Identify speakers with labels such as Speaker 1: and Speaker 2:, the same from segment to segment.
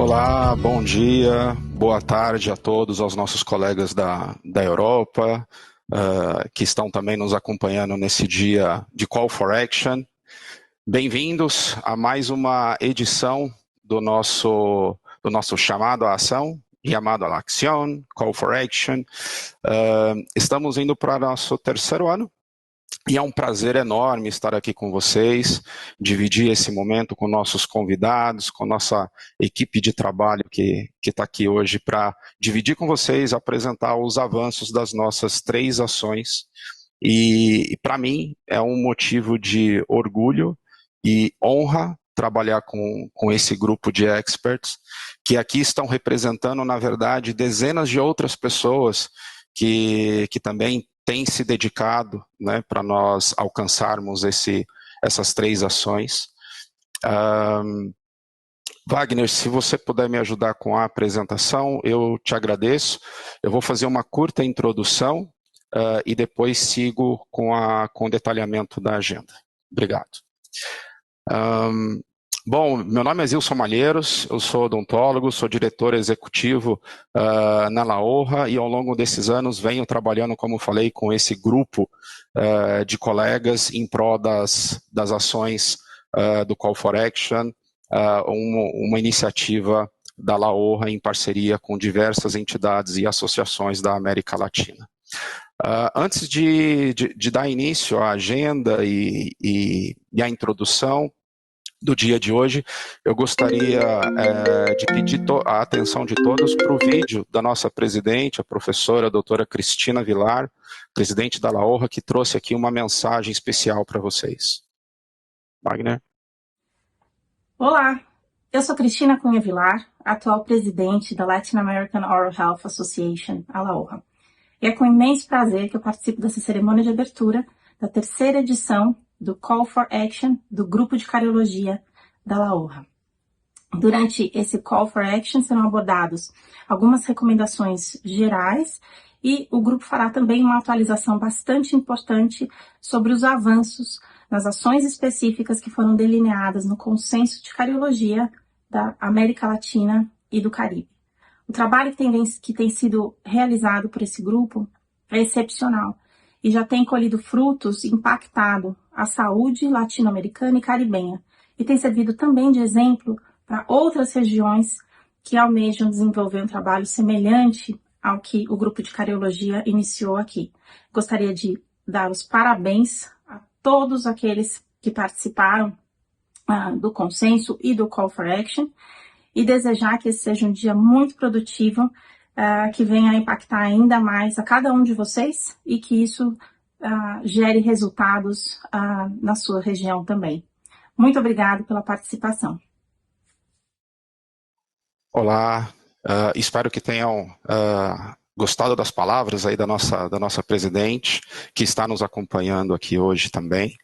Speaker 1: Olá, bom dia, boa tarde a todos, aos nossos colegas da Europa, que estão também nos acompanhando nesse dia de Call for Action. Bem-vindos a mais uma edição do nosso chamado à ação, chamado à acción, Call for Action. Estamos indo para nosso terceiro ano. E é um prazer enorme estar aqui com vocês, dividir esse momento com nossos convidados, com nossa equipe de trabalho que está aqui hoje para dividir com vocês, apresentar os avanços das nossas 3 ações. E para mim é um motivo de orgulho e honra trabalhar com esse grupo de experts, que aqui estão representando, na verdade, dezenas de outras pessoas que também tem se dedicado, né, para nós alcançarmos essas 3 ações. Wagner, se você puder me ajudar com a apresentação, eu te agradeço. Eu vou fazer uma curta introdução e depois sigo com o detalhamento da agenda. Obrigado. Bom, meu nome é Zilson Malheiros, eu sou odontólogo, sou diretor executivo na Laorra e ao longo desses anos venho trabalhando, como falei, com esse grupo de colegas em prol das ações do Call for Action, uma iniciativa da Laorra em parceria com diversas entidades e associações da América Latina. Antes de dar início à agenda e à introdução do dia de hoje, eu gostaria de pedir a atenção de todos para o vídeo da nossa presidente, a professora doutora Cristina Vilar, presidente da Laorra, que trouxe aqui uma mensagem especial para vocês. Wagner.
Speaker 2: Olá, eu sou Cristina Cunha Vilar, atual presidente da Latin American Oral Health Association, a Laorra. E é com imenso prazer que eu participo dessa cerimônia de abertura da 3ª edição do Call for Action do Grupo de Cariologia da Laorra. Durante esse Call for Action serão abordados algumas recomendações gerais e o grupo fará também uma atualização bastante importante sobre os avanços nas ações específicas que foram delineadas no Consenso de Cariologia da América Latina e do Caribe. O trabalho que tem sido realizado por esse grupo é excepcional e já tem colhido frutos e impactado a saúde latino-americana e caribenha, e tem servido também de exemplo para outras regiões que almejam desenvolver um trabalho semelhante ao que o grupo de cariologia iniciou aqui. Gostaria de dar os parabéns a todos aqueles que participaram do consenso e do Call for Action, e desejar que esse seja um dia muito produtivo, que venha a impactar ainda mais a cada um de vocês e que isso gere resultados na sua região também. Muito obrigado pela participação.
Speaker 1: Olá, espero que tenham gostado das palavras aí da nossa presidente, que está nos acompanhando aqui hoje também.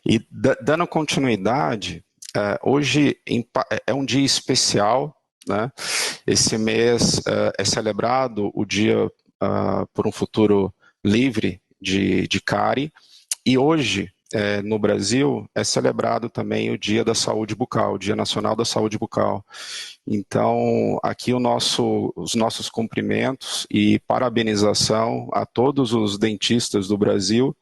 Speaker 1: E dando continuidade, hoje é um dia especial, né? Esse mês é celebrado o Dia por um Futuro Livre de cárie, e hoje, no Brasil, é celebrado também o Dia da Saúde Bucal, o Dia Nacional da Saúde Bucal. Então, aqui os nossos cumprimentos e parabenização a todos os dentistas do Brasil,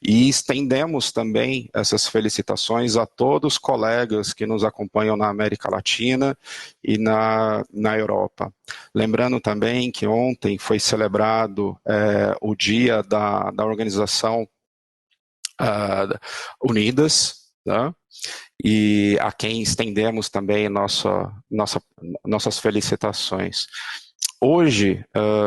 Speaker 1: e estendemos também essas felicitações a todos os colegas que nos acompanham na América Latina e na Europa. Lembrando também que ontem foi celebrado o dia da organização Unidas, né? E a quem estendemos também nossas felicitações. Hoje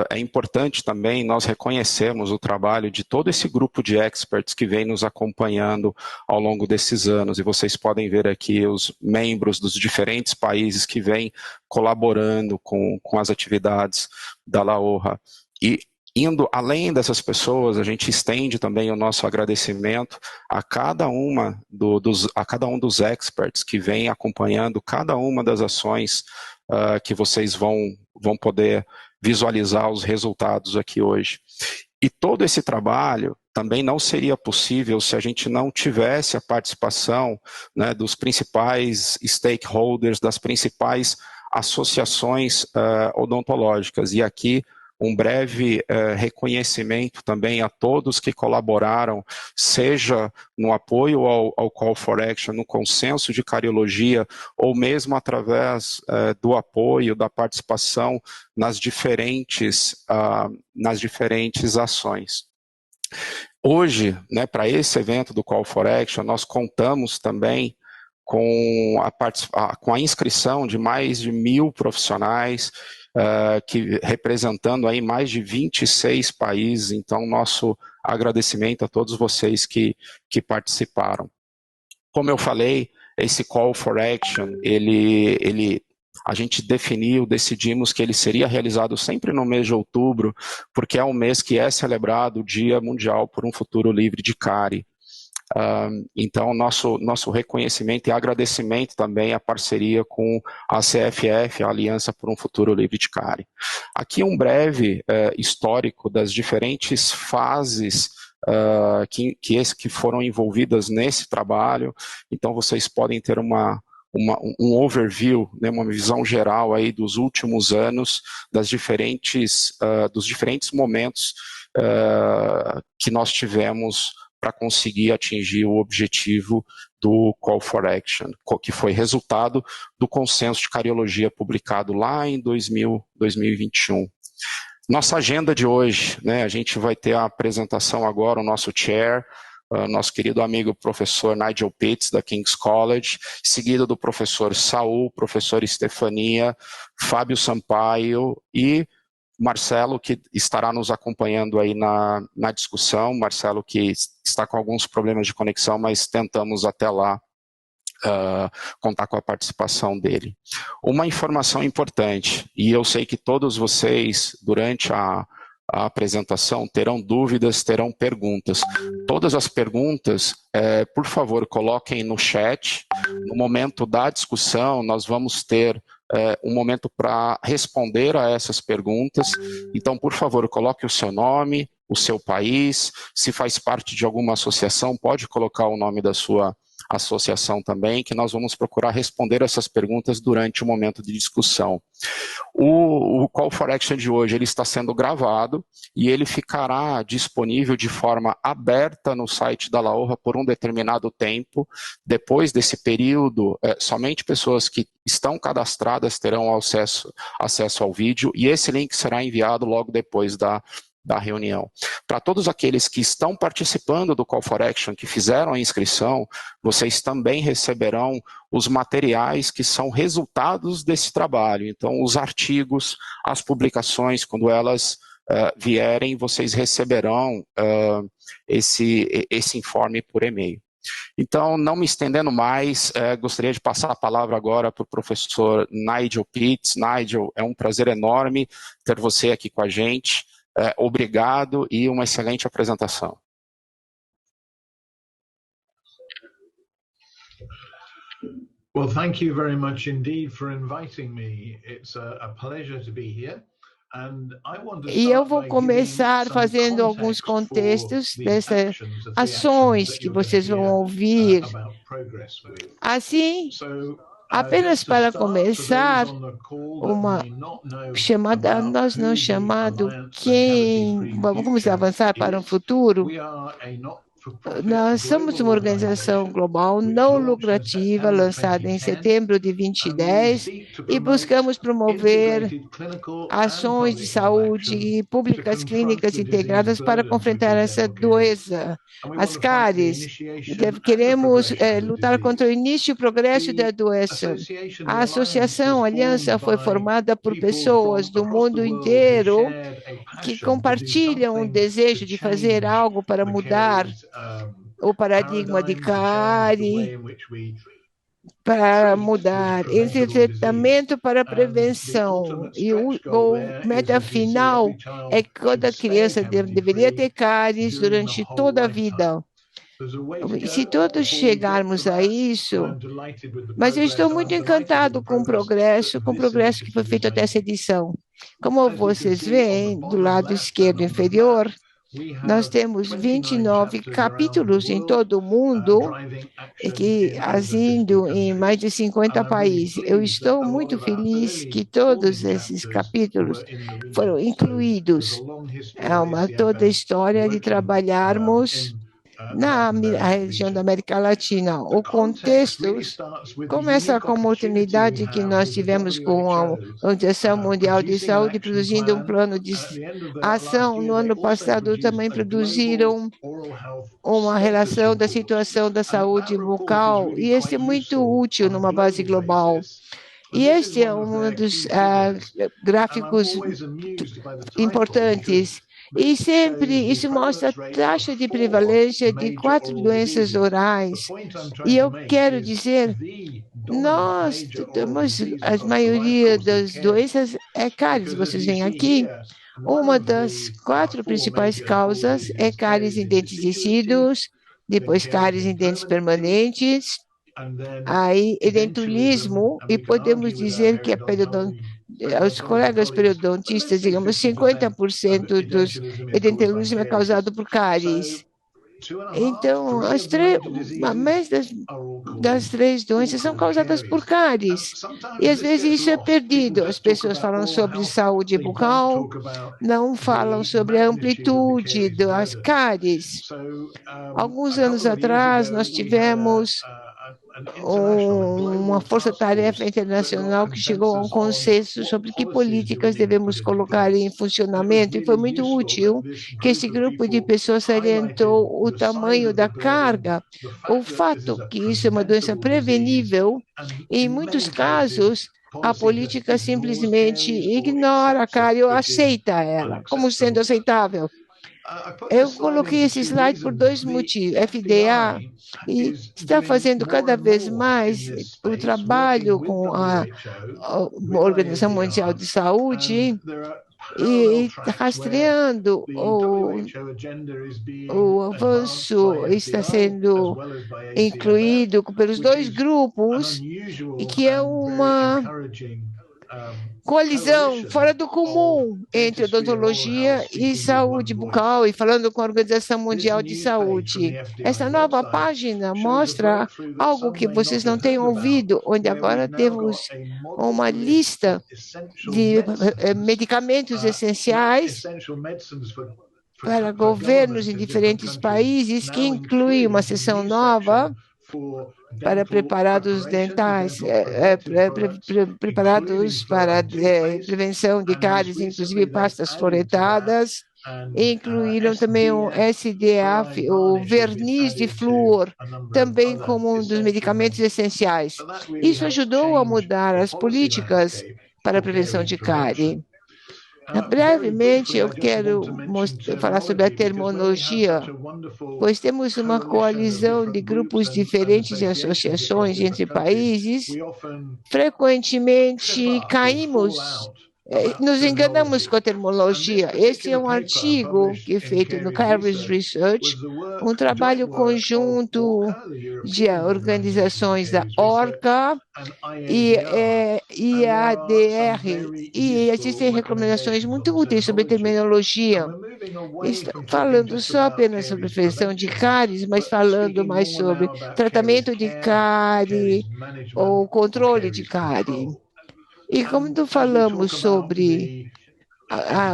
Speaker 1: é importante também nós reconhecermos o trabalho de todo esse grupo de experts que vem nos acompanhando ao longo desses anos, e vocês podem ver aqui os membros dos diferentes países que vêm colaborando com as atividades da Laorra. E indo além dessas pessoas, a gente estende também o nosso agradecimento a cada um dos experts que vem acompanhando cada uma das ações que vocês vão poder visualizar os resultados aqui hoje. E todo esse trabalho também não seria possível se a gente não tivesse a participação, né, dos principais stakeholders, das principais associações odontológicas. E aqui um breve reconhecimento também a todos que colaboraram, seja no apoio ao Call for Action, no consenso de cariologia, ou mesmo através do apoio, da participação nas diferentes ações. Hoje, né, para esse evento do Call for Action, nós contamos também com a inscrição de mais de 1.000 profissionais, representando aí mais de 26 países. Então, nosso agradecimento a todos vocês que participaram. Como eu falei, esse Call for Action, a gente decidimos que ele seria realizado sempre no mês de outubro, porque é um mês que é celebrado o Dia Mundial por um Futuro Livre de Cárie. Então, nosso reconhecimento e agradecimento também à parceria com a CFF, a Aliança por um Futuro Livre de Cárie. Aqui um breve histórico das diferentes fases que foram envolvidas nesse trabalho. Então, vocês podem ter um overview, né, uma visão geral aí dos últimos anos, dos diferentes momentos que nós tivemos para conseguir atingir o objetivo do Call for Action, que foi resultado do consenso de cariologia publicado lá em 2021. Nossa agenda de hoje, né, a gente vai ter a apresentação agora, o nosso chair, nosso querido amigo professor Nigel Pitts, da King's College, seguido do professor Saul, professor Estefania, Fábio Sampaio e Marcelo, que estará nos acompanhando aí na discussão. Marcelo, que está com alguns problemas de conexão, mas tentamos até lá contar com a participação dele. Uma informação importante, e eu sei que todos vocês, durante a apresentação, terão dúvidas, terão perguntas. Todas as perguntas, por favor, coloquem no chat. No momento da discussão, nós vamos ter um momento para responder a essas perguntas. Então, por favor, coloque o seu nome, o seu país. Se faz parte de alguma associação, pode colocar o nome da sua associação também, que nós vamos procurar responder essas perguntas durante o momento de discussão. O Call for Action de hoje ele está sendo gravado e ele ficará disponível de forma aberta no site da Laorra por um determinado tempo. Depois desse período, somente pessoas que estão cadastradas terão acesso ao vídeo, e esse link será enviado logo depois da reunião. Para todos aqueles que estão participando do Call for Action, que fizeram a inscrição, vocês também receberão os materiais que são resultados desse trabalho. Então, os artigos, as publicações, quando elas vierem, vocês receberão esse informe por e-mail. Então, não me estendendo mais, gostaria de passar a palavra agora para o professor Nigel Pitts. Nigel, é um prazer enorme ter você aqui com a gente. Obrigado e uma excelente apresentação.
Speaker 3: Well, thank you very much indeed for inviting me. It's a pleasure to be here.
Speaker 4: E eu vou começar fazendo alguns contextos dessas ações que vocês vão ouvir. Assim, apenas para começar, uma chamada, nós não chamado quem, vamos avançar para o futuro. Nós somos uma organização global não lucrativa, lançada em setembro de 2010, e buscamos promover ações de saúde públicas clínicas integradas para enfrentar essa doença, as cáries. Queremos lutar contra o início e o progresso da doença. A associação, a aliança, foi formada por pessoas do mundo inteiro que compartilham o desejo de fazer algo para mudar o paradigma de cárie, para mudar esse tratamento para prevenção. E o meta final é que toda criança deveria ter cáries durante toda a vida. Se todos chegarmos a isso, mas eu estou muito encantado com o progresso que foi feito até essa edição. Como vocês veem, do lado esquerdo inferior, Nós temos 29 capítulos em todo o mundo, que agindo em mais de 50 países. Eu estou muito feliz que todos esses capítulos foram incluídos. É toda a história de trabalharmos na região da América Latina. O contexto começa com uma oportunidade que nós tivemos com a Organização Mundial de Saúde, produzindo um plano de ação. No ano passado, também produziram uma relação da situação da saúde bucal, e este é muito útil numa base global. E este é um dos gráficos importantes. E sempre isso mostra a taxa de prevalência de 4 doenças orais. E eu quero dizer, nós temos a maioria das doenças é cáries. Vocês veem aqui, uma das 4 principais causas é cáries em dentes decidos, depois cáries em dentes permanentes, aí edentulismo, e podemos dizer que os colegas periodontistas, digamos, 50% dos edentulismo é causado por cáries. Então, mais das 3 doenças são causadas por cáries. E, às vezes, isso é perdido. As pessoas falam sobre saúde bucal, não falam sobre a amplitude das cáries. Alguns anos atrás, nós tivemos uma força-tarefa internacional que chegou a um consenso sobre que políticas devemos colocar em funcionamento, e foi muito útil que esse grupo de pessoas salientou o tamanho da carga, o fato que isso é uma doença prevenível. Em muitos casos, a política simplesmente ignora a cárie ou aceita ela como sendo aceitável. Eu coloquei esse slide por 2 motivos. FDA está fazendo cada vez mais o trabalho com a Organização Mundial de Saúde e rastreando o avanço, está sendo incluído pelos 2 grupos, e que é uma colisão fora do comum entre odontologia e saúde bucal, e falando com a Organização Mundial de Saúde. Essa nova página mostra algo que vocês não têm ouvido, onde agora temos uma lista de medicamentos essenciais para governos em diferentes países, que inclui uma seção nova para preparados dentais, preparados para prevenção de cáries, inclusive pastas fluoretadas. Incluíram também o SDF, o verniz de flúor, também como um dos medicamentos essenciais. Isso ajudou a mudar as políticas para a prevenção de cárie. Brevemente, eu quero falar sobre a terminologia, pois temos uma coalizão de grupos diferentes e associações entre países. Frequentemente caímos, nos enganamos com a terminologia. Esse é um artigo que é feito no Caris Research, um trabalho conjunto de organizações da ORCA e IADR, e existem recomendações muito úteis sobre terminologia. Falando só apenas sobre prevenção de cáries, mas falando mais sobre tratamento de cárie ou controle de cárie. E quando falamos sobre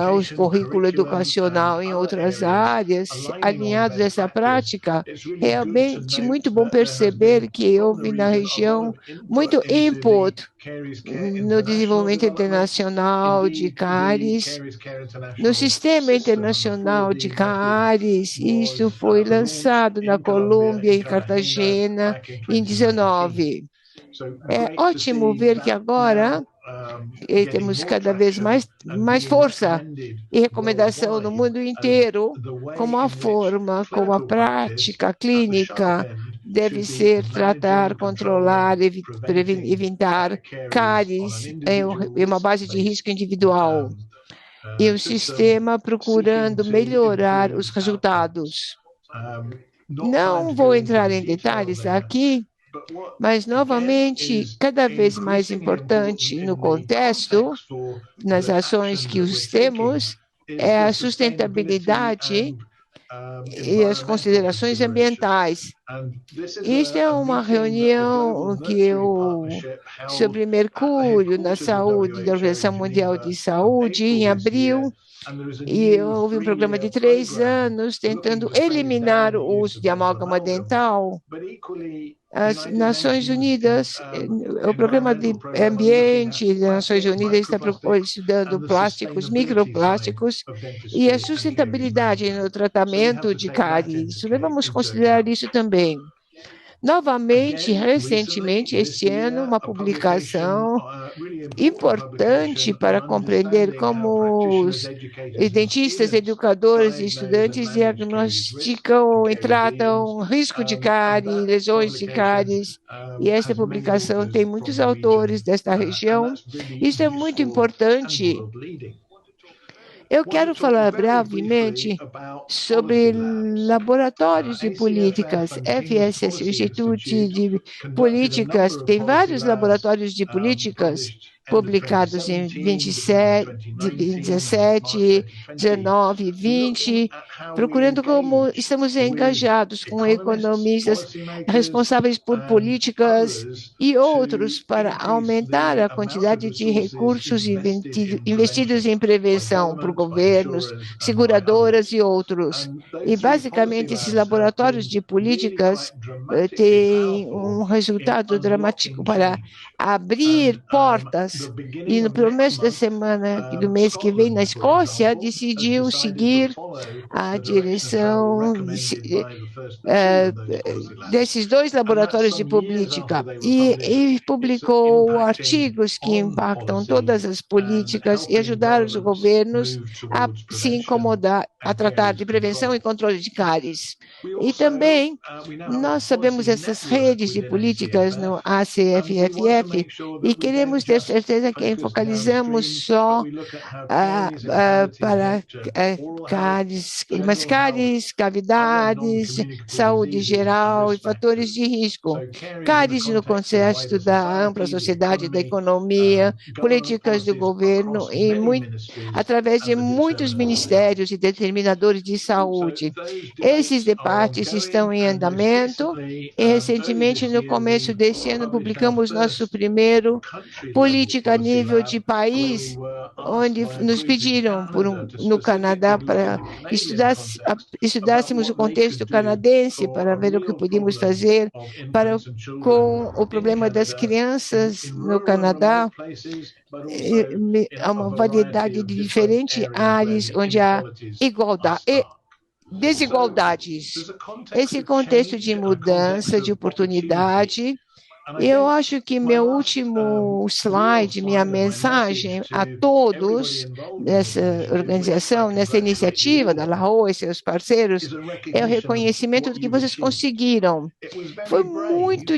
Speaker 4: o currículo educacional em outras áreas, alinhados a essa prática, realmente muito bom perceber que houve na região muito input no desenvolvimento internacional de cáries, no sistema internacional de cáries. Isso foi lançado na Colômbia, em Cartagena, em 2019. É ótimo ver que agora temos cada vez mais força e recomendação no mundo inteiro, como a forma, como a prática clínica deve ser tratar, controlar, evitar cáries em uma base de risco individual, e o sistema procurando melhorar os resultados. Não vou entrar em detalhes aqui, mas, novamente, cada vez mais importante no contexto, nas ações que os temos, é a sustentabilidade e as considerações ambientais. Isto é uma reunião sobre mercúrio na saúde da Organização Mundial de Saúde, em abril, e houve um programa de 3 anos tentando eliminar o uso de amálgama dental. As Nações Unidas, o Programa de Ambiente das Nações Unidas está estudando plásticos, microplásticos e a sustentabilidade no tratamento de cáries. Devemos considerar isso também. Novamente, recentemente, este ano, uma publicação importante para compreender como os dentistas, educadores e estudantes diagnosticam e tratam risco de cárie, lesões de cáries. E esta publicação tem muitos autores desta região. Isso é muito importante. Eu quero falar brevemente sobre laboratórios de políticas. FSS, o Instituto de Políticas, tem vários laboratórios de políticas publicados em 27, 17, 19 e 20, procurando como estamos engajados com economistas responsáveis por políticas e outros para aumentar a quantidade de recursos investidos em prevenção por governos, seguradoras e outros. E, basicamente, esses laboratórios de políticas têm um resultado dramático para abrir portas. E no começo da semana, do mês que vem, na Escócia, decidiu seguir a direção desses 2 laboratórios de política e publicou artigos que impactam todas as políticas e ajudar os governos a se incomodar, a tratar de prevenção e controle de cáries. E também nós sabemos essas redes de políticas no ACFFF e queremos ter certeza que focalizamos só para cáries, mas cáries, cavidades, saúde geral e fatores de risco. Cáries no contexto da ampla sociedade, da economia, políticas do governo e através de muitos ministérios e determinadores de saúde. Esses debates estão em andamento e recentemente, no começo desse ano, publicamos nosso primeiro política a nível de país, onde nos pediram no Canadá para estudássemos o contexto canadense para ver o que podíamos fazer com o problema das crianças no Canadá. Há uma variedade de diferentes áreas onde há igualdade e desigualdades. Esse contexto de mudança, de oportunidade. Eu acho que meu último slide, minha mensagem a todos nessa organização, nessa iniciativa da LAO e seus parceiros, é o reconhecimento do que vocês conseguiram. Foi muito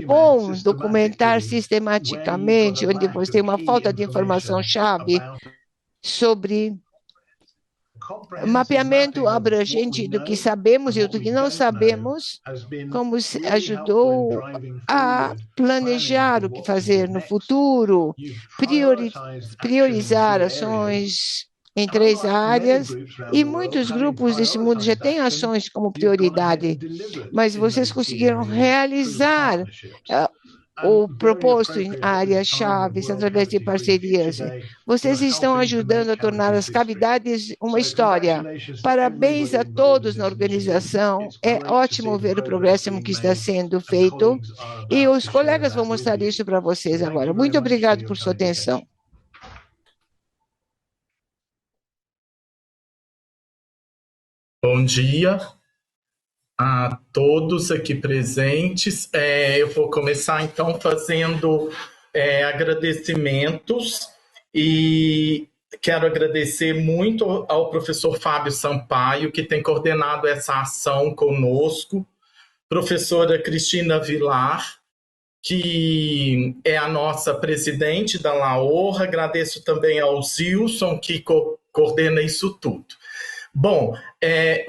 Speaker 4: bom documentar sistematicamente, onde você tem uma falta de informação-chave sobre mapeamento abrangente do que sabemos e do que não sabemos, como ajudou a planejar o que fazer no futuro, priorizar ações em 3 áreas, e muitos grupos desse mundo já têm ações como prioridade, mas vocês conseguiram realizar o proposto em áreas-chave através de parcerias. Vocês estão ajudando a tornar as cavidades uma história. Parabéns a todos na organização. É ótimo ver o progresso que está sendo feito e os colegas vão mostrar isso para vocês agora. Muito obrigado por sua atenção.
Speaker 5: Bom dia a todos aqui presentes. Eu vou começar, então, fazendo agradecimentos e quero agradecer muito ao professor Fábio Sampaio, que tem coordenado essa ação conosco, professora Cristina Vilar, que é a nossa presidente da LAORA, agradeço também ao Zilson, que coordena isso tudo. Bom,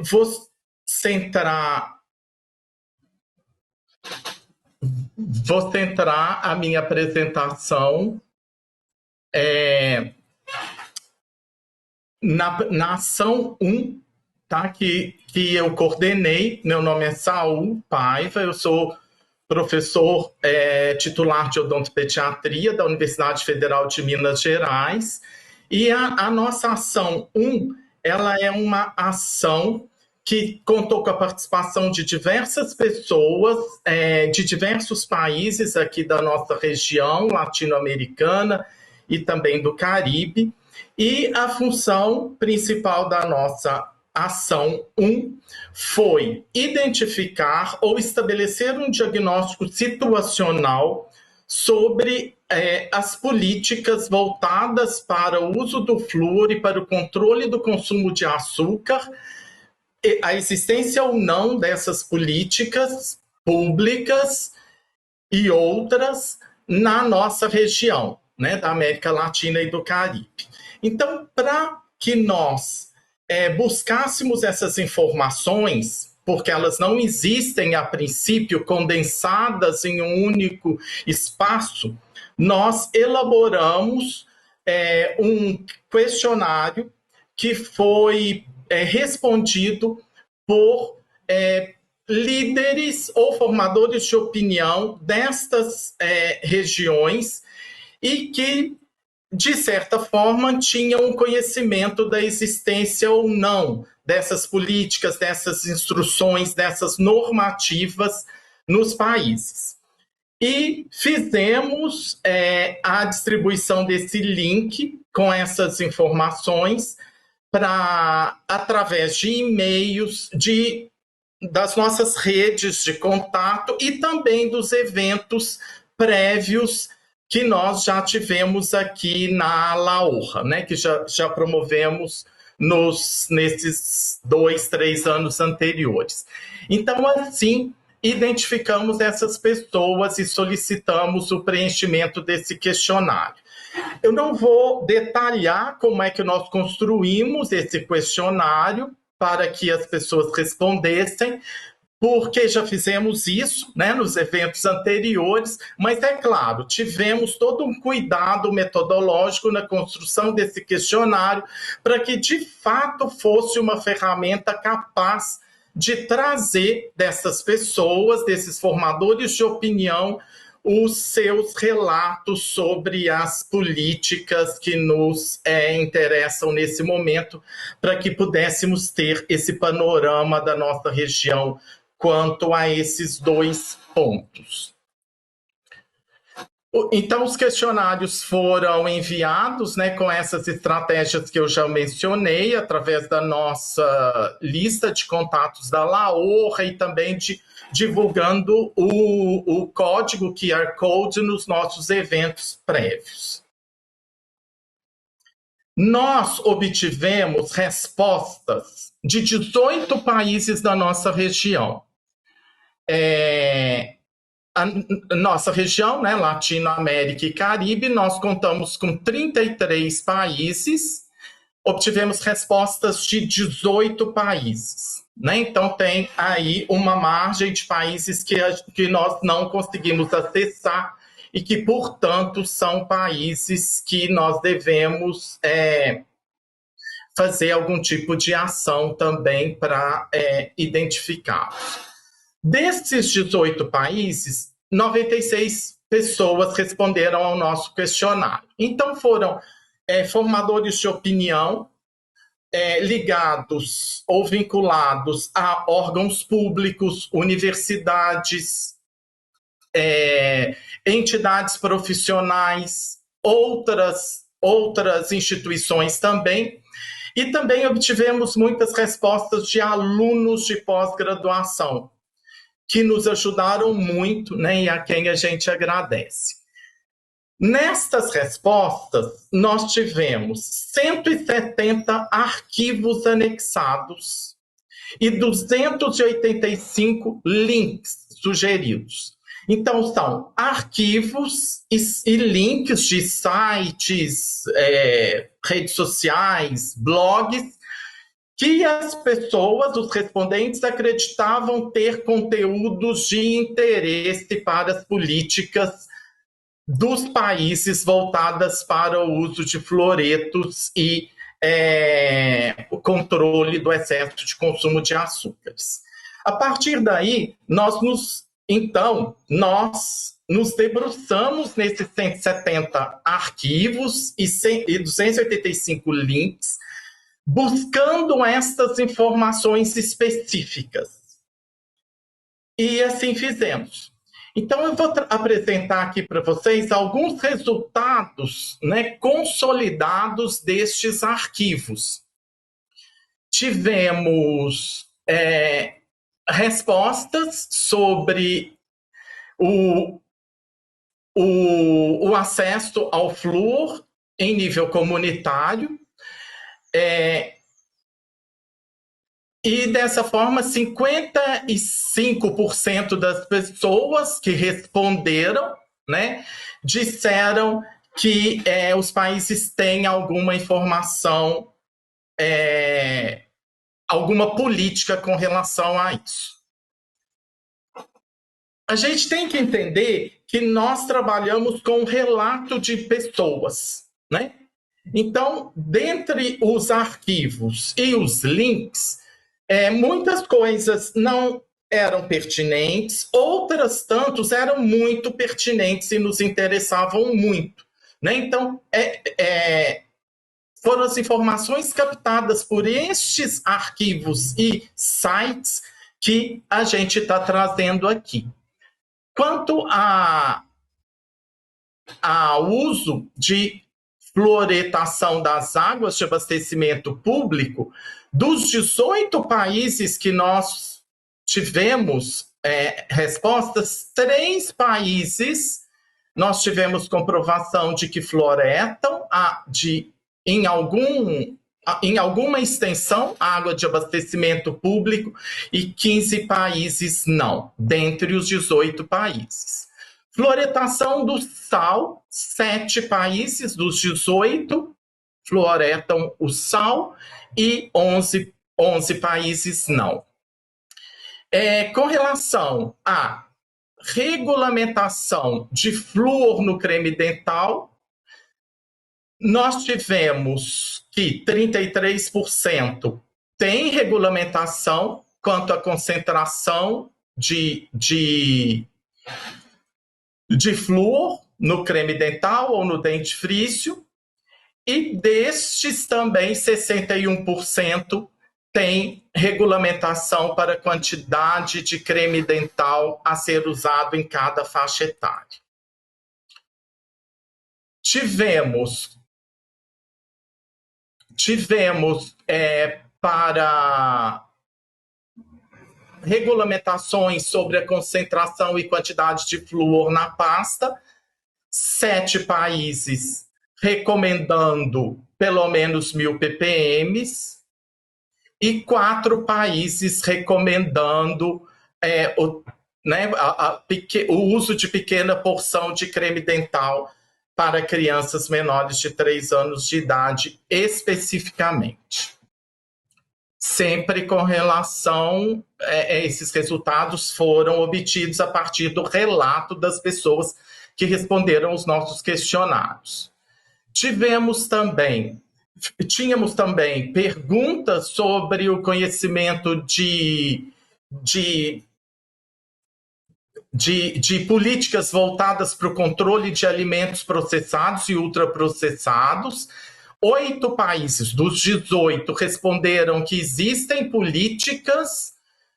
Speaker 5: vou centrar a minha apresentação na ação 1 tá? Que eu coordenei. Meu nome é Saul Paiva, eu sou professor titular de odontopediatria da Universidade Federal de Minas Gerais. E a nossa ação 1, ela é uma ação que contou com a participação de diversas pessoas de diversos países aqui da nossa região latino-americana e também do Caribe. E a função principal da nossa ação 1 foi identificar ou estabelecer um diagnóstico situacional sobre as políticas voltadas para o uso do flúor e para o controle do consumo de açúcar, a existência ou não dessas políticas públicas e outras na nossa região, né, da América Latina e do Caribe. Então, para que nós buscássemos essas informações, porque elas não existem a princípio condensadas em um único espaço, nós elaboramos um questionário que foi respondido por líderes ou formadores de opinião destas regiões e que, de certa forma, tinham um conhecimento da existência ou não dessas políticas, dessas instruções, dessas normativas nos países. E fizemos a distribuição desse link com essas informações através de e-mails, das nossas redes de contato e também dos eventos prévios que nós já tivemos aqui na LAORRA, né, que já promovemos nesses 2, 3 anos anteriores. Então, assim, identificamos essas pessoas e solicitamos o preenchimento desse questionário. Eu não vou detalhar como é que nós construímos esse questionário para que as pessoas respondessem, porque já fizemos isso, né, nos eventos anteriores, mas é claro, tivemos todo um cuidado metodológico na construção desse questionário para que de fato fosse uma ferramenta capaz de trazer dessas pessoas, desses formadores de opinião, os seus relatos sobre as políticas que nos interessam nesse momento, para que pudéssemos ter esse panorama da nossa região quanto a esses 2 pontos. Então, os questionários foram enviados, né, com essas estratégias que eu já mencionei, através da nossa lista de contatos da LAORRA e também divulgando o código QR Code nos nossos eventos prévios. Nós obtivemos respostas de 18 países da nossa região. A nossa região, né, Latinoamérica e Caribe, nós contamos com 33 países, obtivemos respostas de 18 países. Né? Então, tem aí uma margem de países que nós não conseguimos acessar e que, portanto, são países que nós devemos fazer algum tipo de ação também para identificá-los. Desses 18 países, 96 pessoas responderam ao nosso questionário. Então, foram formadores de opinião ligados ou vinculados a órgãos públicos, universidades, entidades profissionais, outras instituições também. E também obtivemos muitas respostas de alunos de pós-graduação, que nos ajudaram muito, né, e a quem a gente agradece. Nestas respostas, nós tivemos 170 arquivos anexados e 285 links sugeridos. Então, são arquivos e links de sites, redes sociais, blogs, que as pessoas, os respondentes, acreditavam ter conteúdos de interesse para as políticas dos países voltadas para o uso de fluoretos e o controle do excesso de consumo de açúcares. A partir daí, nós nos debruçamos nesses 170 arquivos e 285 links, buscando estas informações específicas. E assim fizemos. Então, eu vou apresentar aqui para vocês alguns resultados, né, consolidados destes arquivos. Tivemos respostas sobre o acesso ao flúor em nível comunitário, e dessa forma 55% das pessoas que responderam, né, disseram que os países têm alguma informação, alguma política com relação a isso. A gente tem que entender que nós trabalhamos com um relato de pessoas, né? Então, dentre os arquivos e os links, muitas coisas não eram pertinentes, outras tantos eram muito pertinentes e nos interessavam muito, né? Então, foram as informações captadas por estes arquivos e sites que a gente está trazendo aqui. Quanto ao uso de fluoretação das águas de abastecimento público, dos 18 países que nós tivemos respostas, 3 países nós tivemos comprovação de que fluoretam em alguma extensão a água de abastecimento público, e 15 países não, dentre os 18 países. Fluoretação do sal, 7 países dos 18 fluoretam o sal e 11 países não. Com relação à regulamentação de flúor no creme dental, nós tivemos que 33% tem regulamentação quanto à concentração de flúor no creme dental ou no dentifrício, e destes também 61% tem regulamentação para a quantidade de creme dental a ser usado em cada faixa etária. Tivemos para regulamentações sobre a concentração e quantidade de flúor na pasta, 7 países recomendando pelo menos 1.000 ppm e 4 países recomendando o uso de pequena porção de creme dental para crianças menores de 3 anos de idade especificamente. Sempre com relação, esses resultados foram obtidos a partir do relato das pessoas que responderam os nossos questionários. Tínhamos também perguntas sobre o conhecimento de políticas voltadas para o controle de alimentos processados e ultraprocessados. 8 países dos 18 responderam que existem políticas,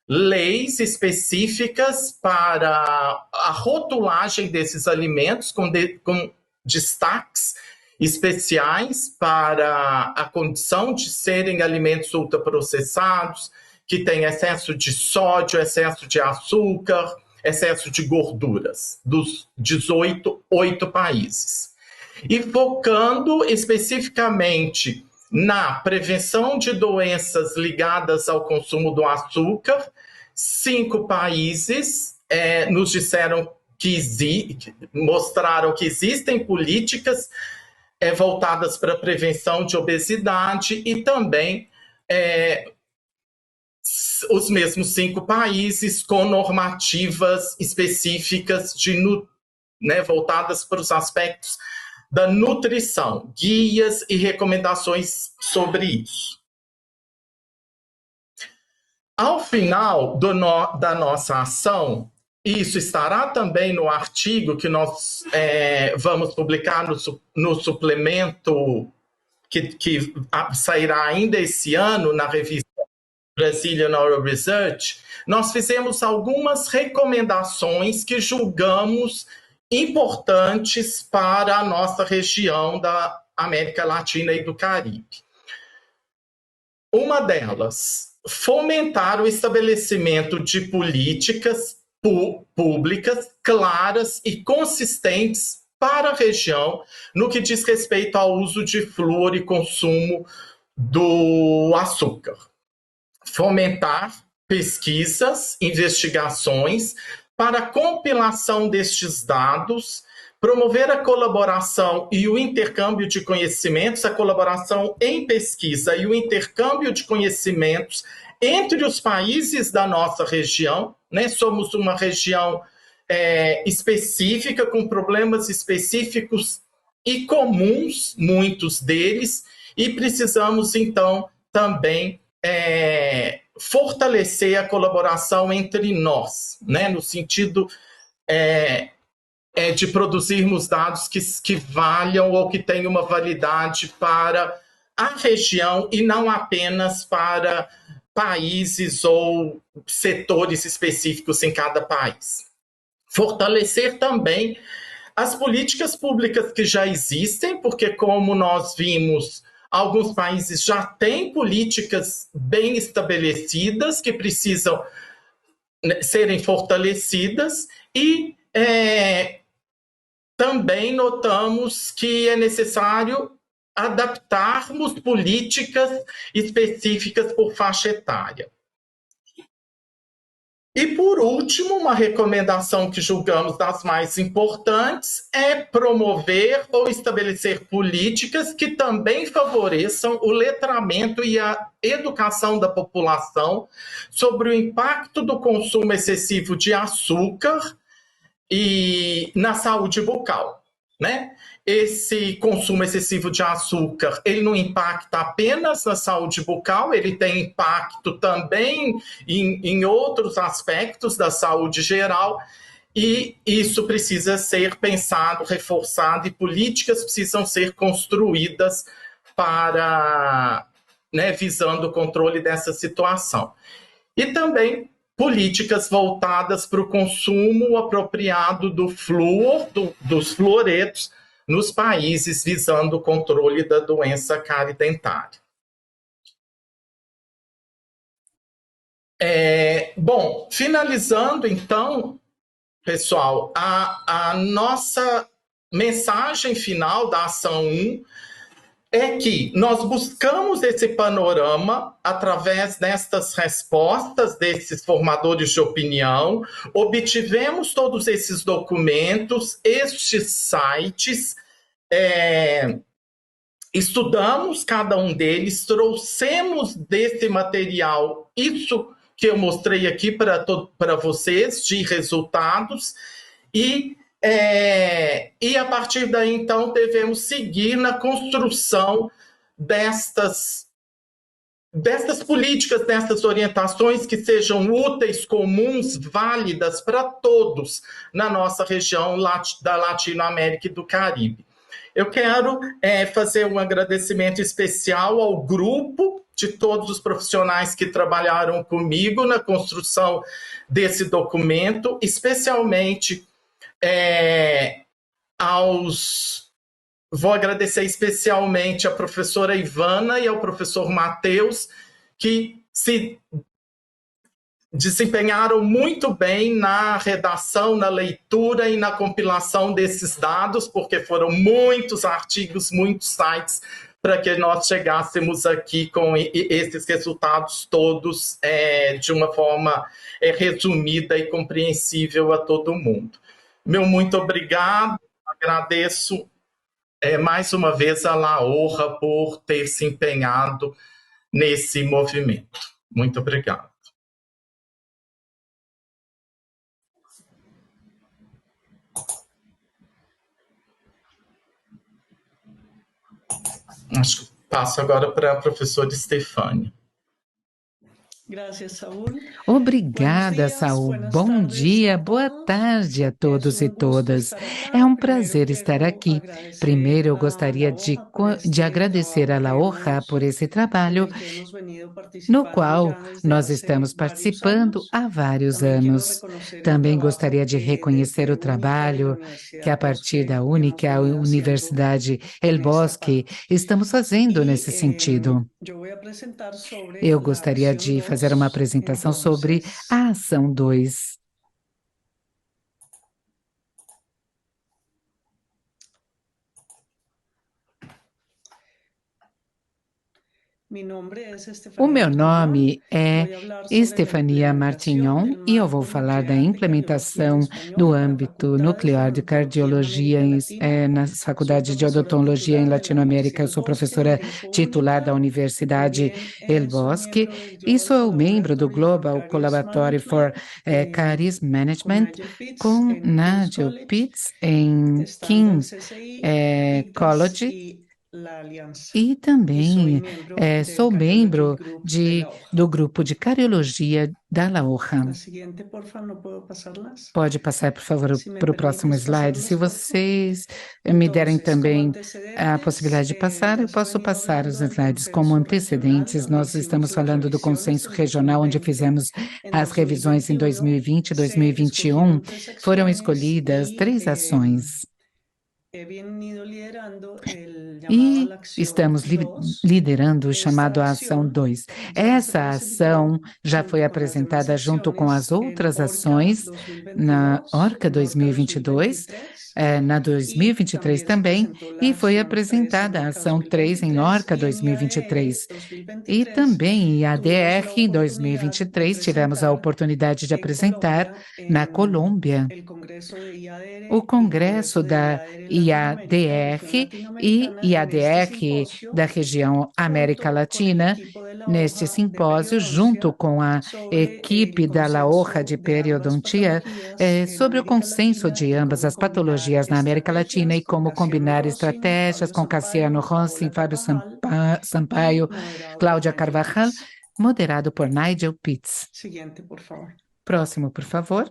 Speaker 5: leis específicas para a rotulagem desses alimentos, com destaques especiais para a condição de serem alimentos ultraprocessados, que têm excesso de sódio, excesso de açúcar, excesso de gorduras, dos 8 países. E focando especificamente na prevenção de doenças ligadas ao consumo do açúcar, 5 países nos disseram mostraram que existem políticas voltadas para a prevenção de obesidade, e também os mesmos 5 países com normativas específicas voltadas para os aspectos da nutrição, guias e recomendações sobre isso. Ao final da nossa ação, isso estará também no artigo que nós vamos publicar no suplemento que sairá ainda esse ano na revista Brazilian Oral Research. Nós fizemos algumas recomendações que julgamos importantes para a nossa região da América Latina e do Caribe. Uma delas, fomentar o estabelecimento de políticas públicas claras e consistentes para a região no que diz respeito ao uso de flúor e consumo do açúcar. Fomentar pesquisas, investigações para a compilação destes dados, promover a colaboração e o intercâmbio de conhecimentos, a colaboração em pesquisa e o intercâmbio de conhecimentos entre os países da nossa região, né? Somos uma região específica, com problemas específicos e comuns, muitos deles, e precisamos, então, também fortalecer a colaboração entre nós, né? No sentido de produzirmos dados que valham ou que tenham uma validade para a região e não apenas para países ou setores específicos em cada país. Fortalecer também as políticas públicas que já existem, porque, como nós vimos, alguns países já têm políticas bem estabelecidas que precisam serem fortalecidas e também notamos que é necessário adaptarmos políticas específicas por faixa etária. E, por último, uma recomendação que julgamos das mais importantes é promover ou estabelecer políticas que também favoreçam o letramento e a educação da população sobre o impacto do consumo excessivo de açúcar e na saúde bucal, né? Esse consumo excessivo de açúcar, ele não impacta apenas na saúde bucal, ele tem impacto também em outros aspectos da saúde geral, e isso precisa ser pensado, reforçado, e políticas precisam ser construídas para, né, visando o controle dessa situação. E também políticas voltadas para o consumo apropriado do flúor, dos fluoretos, nos países visando o controle da doença cárie-dentária. Bom, finalizando então, pessoal, a nossa mensagem final da ação 1 é que nós buscamos esse panorama através destas respostas desses formadores de opinião, obtivemos todos esses documentos, estes sites, estudamos cada um deles, trouxemos desse material isso que eu mostrei aqui para vocês, de resultados, e a partir daí, então, devemos seguir na construção destas políticas, destas orientações que sejam úteis, comuns, válidas para todos na nossa região da Latinoamérica e do Caribe. Eu quero fazer um agradecimento especial ao grupo de todos os profissionais que trabalharam comigo na construção desse documento, especialmente vou agradecer especialmente à professora Ivana e ao professor Matheus, que se desempenharam muito bem na redação, na leitura e na compilação desses dados, porque foram muitos artigos, muitos sites, para que nós chegássemos aqui com esses resultados todos de uma forma resumida e compreensível a todo mundo. Meu muito obrigado, agradeço mais uma vez a Laorra por ter se empenhado nesse movimento. Muito obrigado. Acho que passo agora para a professora Stefânia.
Speaker 6: Obrigada, Saul. Bom dia, boa tarde a todos e todas. É um prazer estar aqui. Primeiro, eu gostaria de agradecer a La Hoja por esse trabalho, no qual nós estamos participando há vários anos. Também gostaria de reconhecer o trabalho que, a partir da única Universidade El Bosque, estamos fazendo nesse sentido. Eu gostaria de fazer uma apresentação sobre a Ação 2. O meu nome é Estefania Martignon e eu vou falar da implementação do âmbito nuclear de cardiologia nas faculdades de odontologia em Latinoamérica. Eu sou professora titular da Universidade El Bosque e sou membro do Global Collaboratory for Caries Management com Nigel Pitts em King's College. E também sou membro do grupo de cardiologia da La Hoja. Pode passar, por favor, para o próximo slide. Se vocês me derem também a possibilidade de passar, eu posso passar os slides. Como antecedentes, nós estamos falando do consenso regional, onde fizemos as revisões em 2020 e 2021. Foram escolhidas 3 ações. E estamos liderando o chamado Ação 2. Essa ação já foi apresentada junto com as outras ações na Orca 2022, na 2023 também, e foi apresentada a Ação 3 em Orca 2023. E também em ADR em 2023 tivemos a oportunidade de apresentar na Colômbia o Congresso da IADR e IADR da região América Latina, neste simpósio, junto com a equipe da La Hoja de Periodontia, sobre o consenso de ambas as patologias na América Latina e como combinar estratégias com Cassiano Rossi, Fábio Sampaio, Cláudia Carvajal, moderado por Nigel Pitts. Próximo, por favor.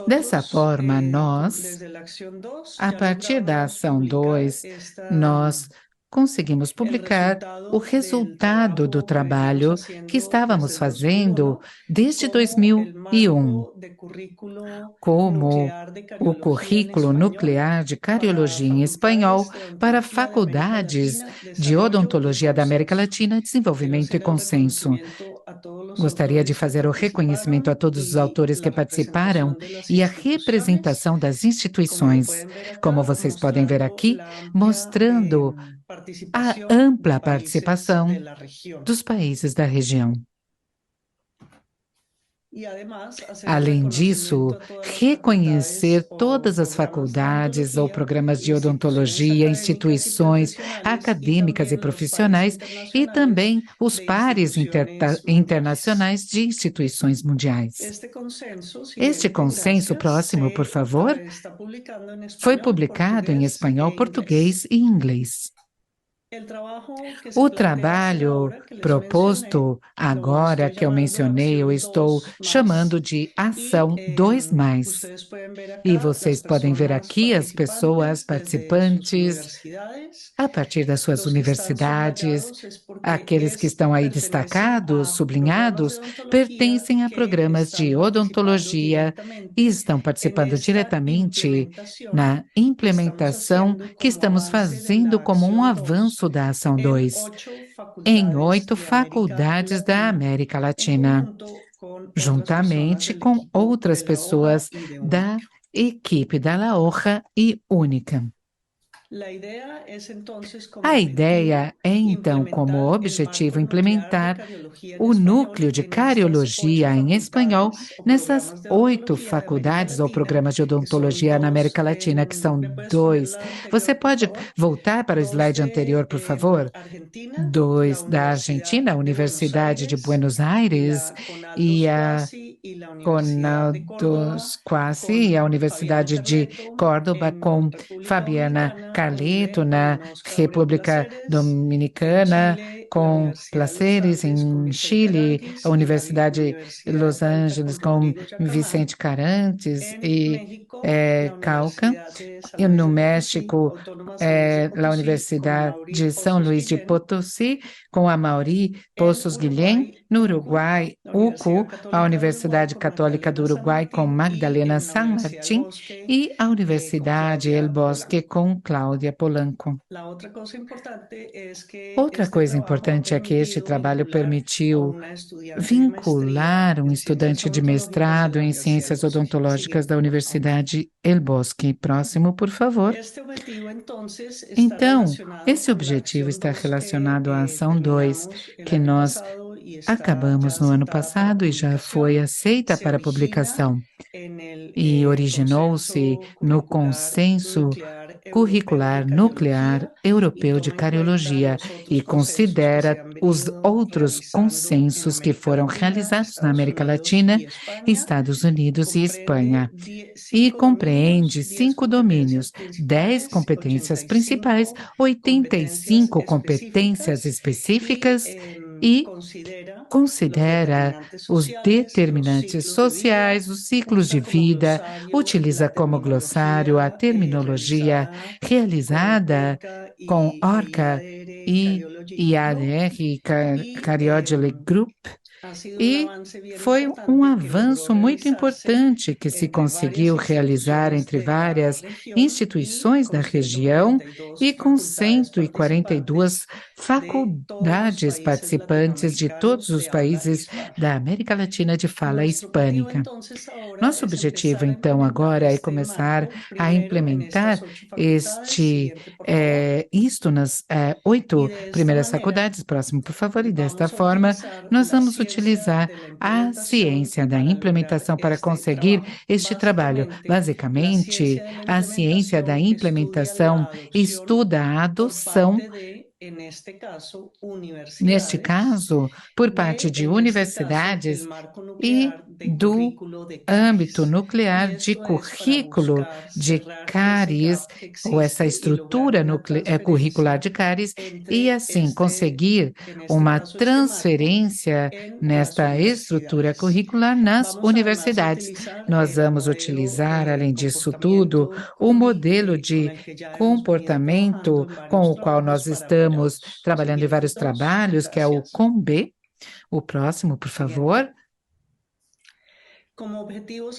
Speaker 6: Dessa forma, nós, a partir da Ação 2, nós conseguimos publicar o resultado do trabalho que estávamos fazendo desde 2001, como o currículo nuclear de cardiologia em espanhol para faculdades de odontologia da América Latina, desenvolvimento e consenso. Gostaria de fazer o reconhecimento a todos os autores que participaram e a representação das instituições, como vocês podem ver aqui, mostrando a ampla participação dos países da região. Além disso, reconhecer todas as faculdades ou programas de odontologia, instituições acadêmicas e profissionais e também os pares internacionais de instituições mundiais. Este consenso, próximo, por favor, foi publicado em espanhol, português e inglês. O trabalho proposto agora que eu mencionei, eu estou chamando de Ação 2+. E vocês podem ver aqui as pessoas participantes a partir das suas universidades. Aqueles que estão aí destacados, sublinhados, pertencem a programas de odontologia e estão participando diretamente na implementação que estamos fazendo como um avanço da Ação 2, em 8 faculdades da América Latina, juntamente com outras pessoas da equipe da La Hoja e Única. A ideia é, então, como objetivo, implementar o núcleo de cardiologia em espanhol nessas 8 faculdades ou programas de odontologia na América Latina, que são 2. Você pode voltar para o slide anterior, por favor? 2 da Argentina, a Universidade de Buenos Aires e a Ronaldo Squassi e a Universidade de Córdoba, com Fabiana Carleto, na República Dominicana, com Placeres, em Chile, a Universidade de Los Angeles, com Vicente Carantes e Cauca, e no México, a Universidade de São Luís de Potosí, com Amaury Poços Guilhem, no Uruguai, UCU, a Universidade Católica do Uruguai, com Magdalena San Martín, e a Universidade El Bosque, com Cláudia Polanco. Outra coisa importante é que este trabalho permitiu vincular um estudante de mestrado em Ciências Odontológicas da Universidade El Bosque. Próximo, por favor. Então, esse objetivo está relacionado à ação 2, que nós acabamos no ano passado e já foi aceita para publicação, e originou-se no Consenso Curricular Nuclear Europeu de Cariologia e considera os outros consensos que foram realizados na América Latina, Estados Unidos e Espanha, e compreende 5 domínios, 10 competências principais, 85 competências específicas e considera os determinantes sociais, os ciclos de vida, utiliza como glossário a terminologia realizada com ORCA e IADR, Cardiology Group, e foi um avanço muito importante que se conseguiu realizar entre várias instituições da região e com 142 faculdades participantes de todos os países da América Latina de fala hispânica. Nosso objetivo, então, agora é começar a implementar isto nas 8 primeiras faculdades. Próximo, por favor. E desta forma, nós vamos utilizar a ciência da implementação para conseguir este trabalho. Basicamente, a ciência da implementação estuda a adoção, neste caso, por parte de universidades e do âmbito nuclear de currículo de cáries, ou essa estrutura curricular de cáries, e assim conseguir uma transferência nesta estrutura curricular nas universidades. Nós vamos utilizar, além disso tudo, o modelo de comportamento com o qual nós estamos trabalhando em vários trabalhos, que é o COMB. O próximo, por favor.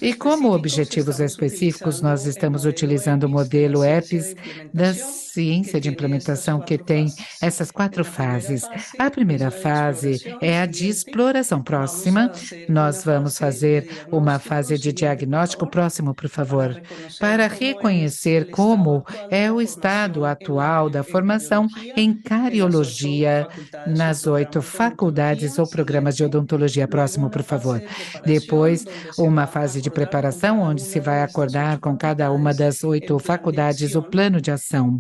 Speaker 6: E como objetivos específicos, nós estamos utilizando o modelo EPIS da ciência de implementação, que tem essas 4 fases. A primeira fase é a de exploração. Próxima, nós vamos fazer uma fase de diagnóstico. Próximo, por favor, para reconhecer como é o estado atual da formação em cariologia nas 8 faculdades ou programas de odontologia. Próximo, por favor. Depois, uma fase de preparação, onde se vai acordar com cada uma das 8 faculdades o plano de ação.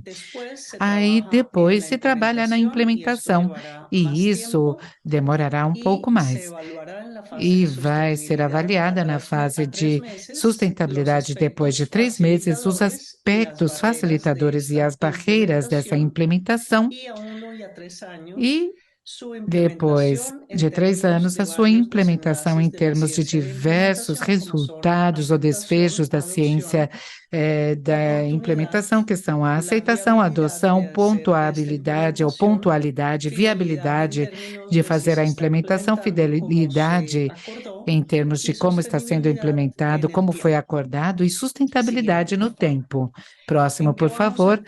Speaker 6: Aí, depois, se trabalha na implementação, e isso demorará um pouco mais. E vai ser avaliada na fase de sustentabilidade depois de 3 meses, os aspectos facilitadores e as barreiras dessa implementação, e depois de 3 anos, a sua implementação em termos de diversos resultados ou desfechos da ciência da implementação, que são a aceitação, a adoção, pontuabilidade ou pontualidade, viabilidade de fazer a implementação, fidelidade em termos de como está sendo implementado, como foi acordado, e sustentabilidade no tempo. Próximo, por favor.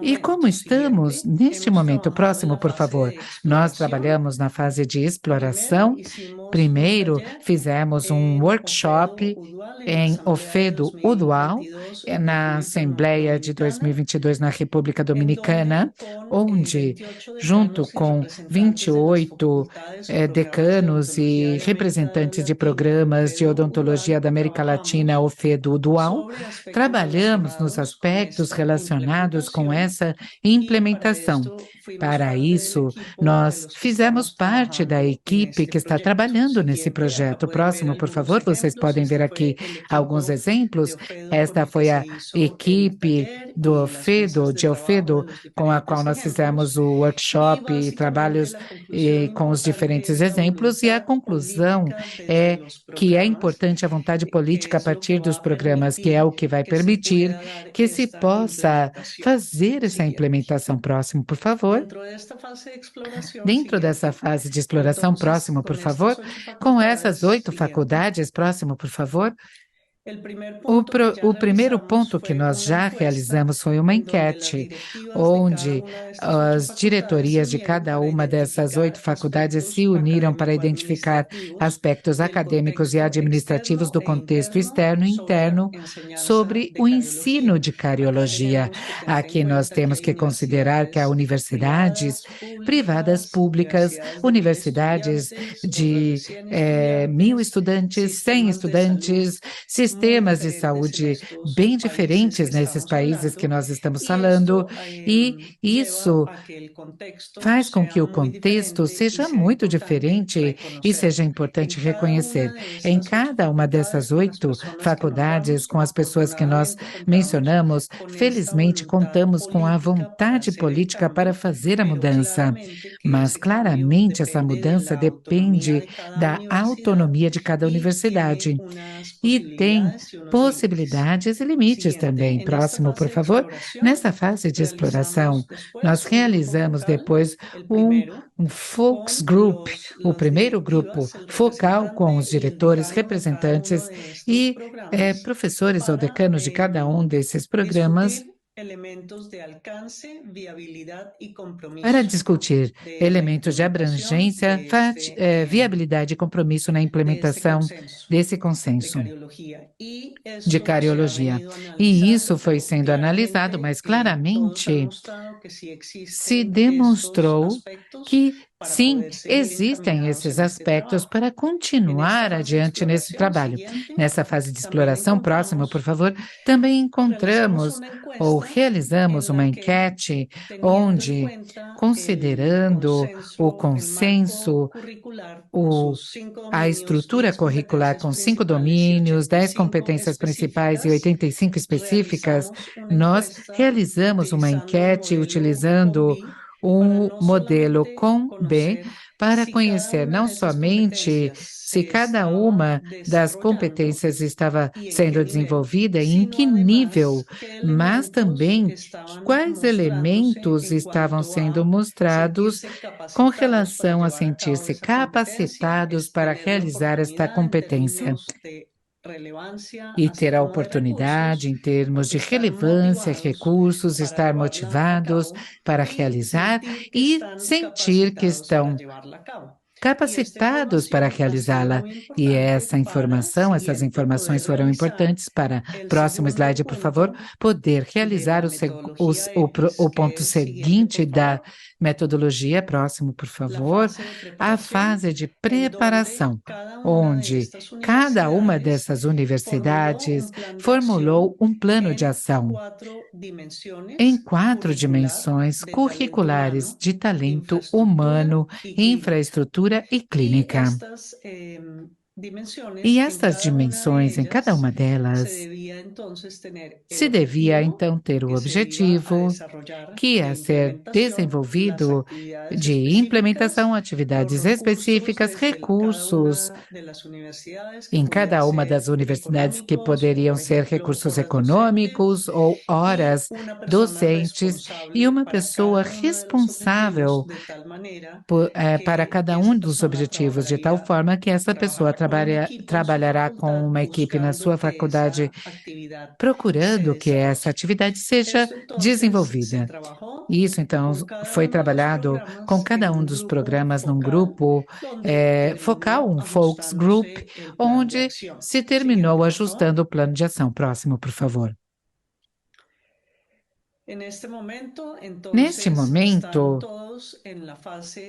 Speaker 6: E como estamos neste momento? Próximo, por favor. Nós trabalhamos na fase de exploração. Primeiro, fizemos um workshop em Ofedo Udual, na Assembleia de 2022 na República Dominicana, onde, junto com 28 decanos e representantes representantes de programas de odontologia da América Latina, OFEDO Dual, trabalhamos nos aspectos relacionados com essa implementação. Para isso, nós fizemos parte da equipe que está trabalhando nesse projeto. Próximo, por favor, vocês podem ver aqui alguns exemplos. Esta foi a equipe do OFEDO, de OFEDO, com a qual nós fizemos o workshop e trabalhos com os diferentes exemplos, e a conclusão é que é importante a vontade política a partir dos programas, que é o que vai permitir que se possa fazer essa implementação. Próximo, por favor. Dentro dessa fase de exploração, próximo, por favor, com essas 8 faculdades, próximo, por favor. O primeiro ponto que nós já realizamos foi uma enquete, onde as diretorias de cada uma dessas 8 faculdades se uniram para identificar aspectos acadêmicos e administrativos do contexto externo e interno sobre o ensino de cariologia. Aqui nós temos que considerar que há universidades privadas, públicas, universidades de 1.000 estudantes, 100 estudantes, sistemas de saúde bem diferentes nesses países que nós estamos falando, e isso faz com que o contexto seja muito diferente e seja importante reconhecer. Em cada uma dessas 8 faculdades, com as pessoas que nós mencionamos, felizmente contamos com a vontade política para fazer a mudança, mas claramente essa mudança depende da autonomia de cada universidade e tem possibilidades e limites também. Próximo, por favor. Nessa fase de exploração, nós realizamos depois um focus group, o primeiro grupo focal com os diretores, representantes e professores ou decanos de cada um desses programas, para discutir elementos de abrangência, viabilidade e compromisso na implementação desse consenso de cariologia. E isso foi sendo analisado, mas claramente se demonstrou que sim, existem esses aspectos para continuar adiante nesse trabalho. Nessa fase de exploração, próximo, por favor, também encontramos ou realizamos uma enquete onde, considerando o consenso, a estrutura curricular com 5 domínios, 10 competências principais e 85 específicas, nós realizamos uma enquete utilizando um modelo Com-B para conhecer não somente se cada uma das competências estava sendo desenvolvida e em que nível, mas também quais elementos estavam sendo mostrados com relação a sentir-se capacitados para realizar esta competência e ter a oportunidade, em termos de relevância, recursos, estar motivados para realizar e sentir que estão capacitados para realizá-la. E essas informações foram importantes para, próximo slide, por favor, poder realizar o ponto seguinte da metodologia. Próximo, por favor, a fase de preparação, onde cada uma dessas universidades formulou um plano de ação em 4 dimensões curriculares de talento humano, infraestrutura e clínica. E estas dimensões, em cada uma delas, se devia, então, ter o objetivo que ia ser desenvolvido de implementação, atividades específicas, recursos em cada uma das universidades, que poderiam ser recursos econômicos ou horas docentes, e uma pessoa responsável para cada um dos objetivos, de tal forma que essa pessoa trabalhará com uma equipe na sua faculdade, procurando que essa atividade seja desenvolvida. Isso, então, foi trabalhado com cada um dos programas num grupo focal, um focus group, onde se terminou ajustando o plano de ação. Próximo, por favor. Neste momento,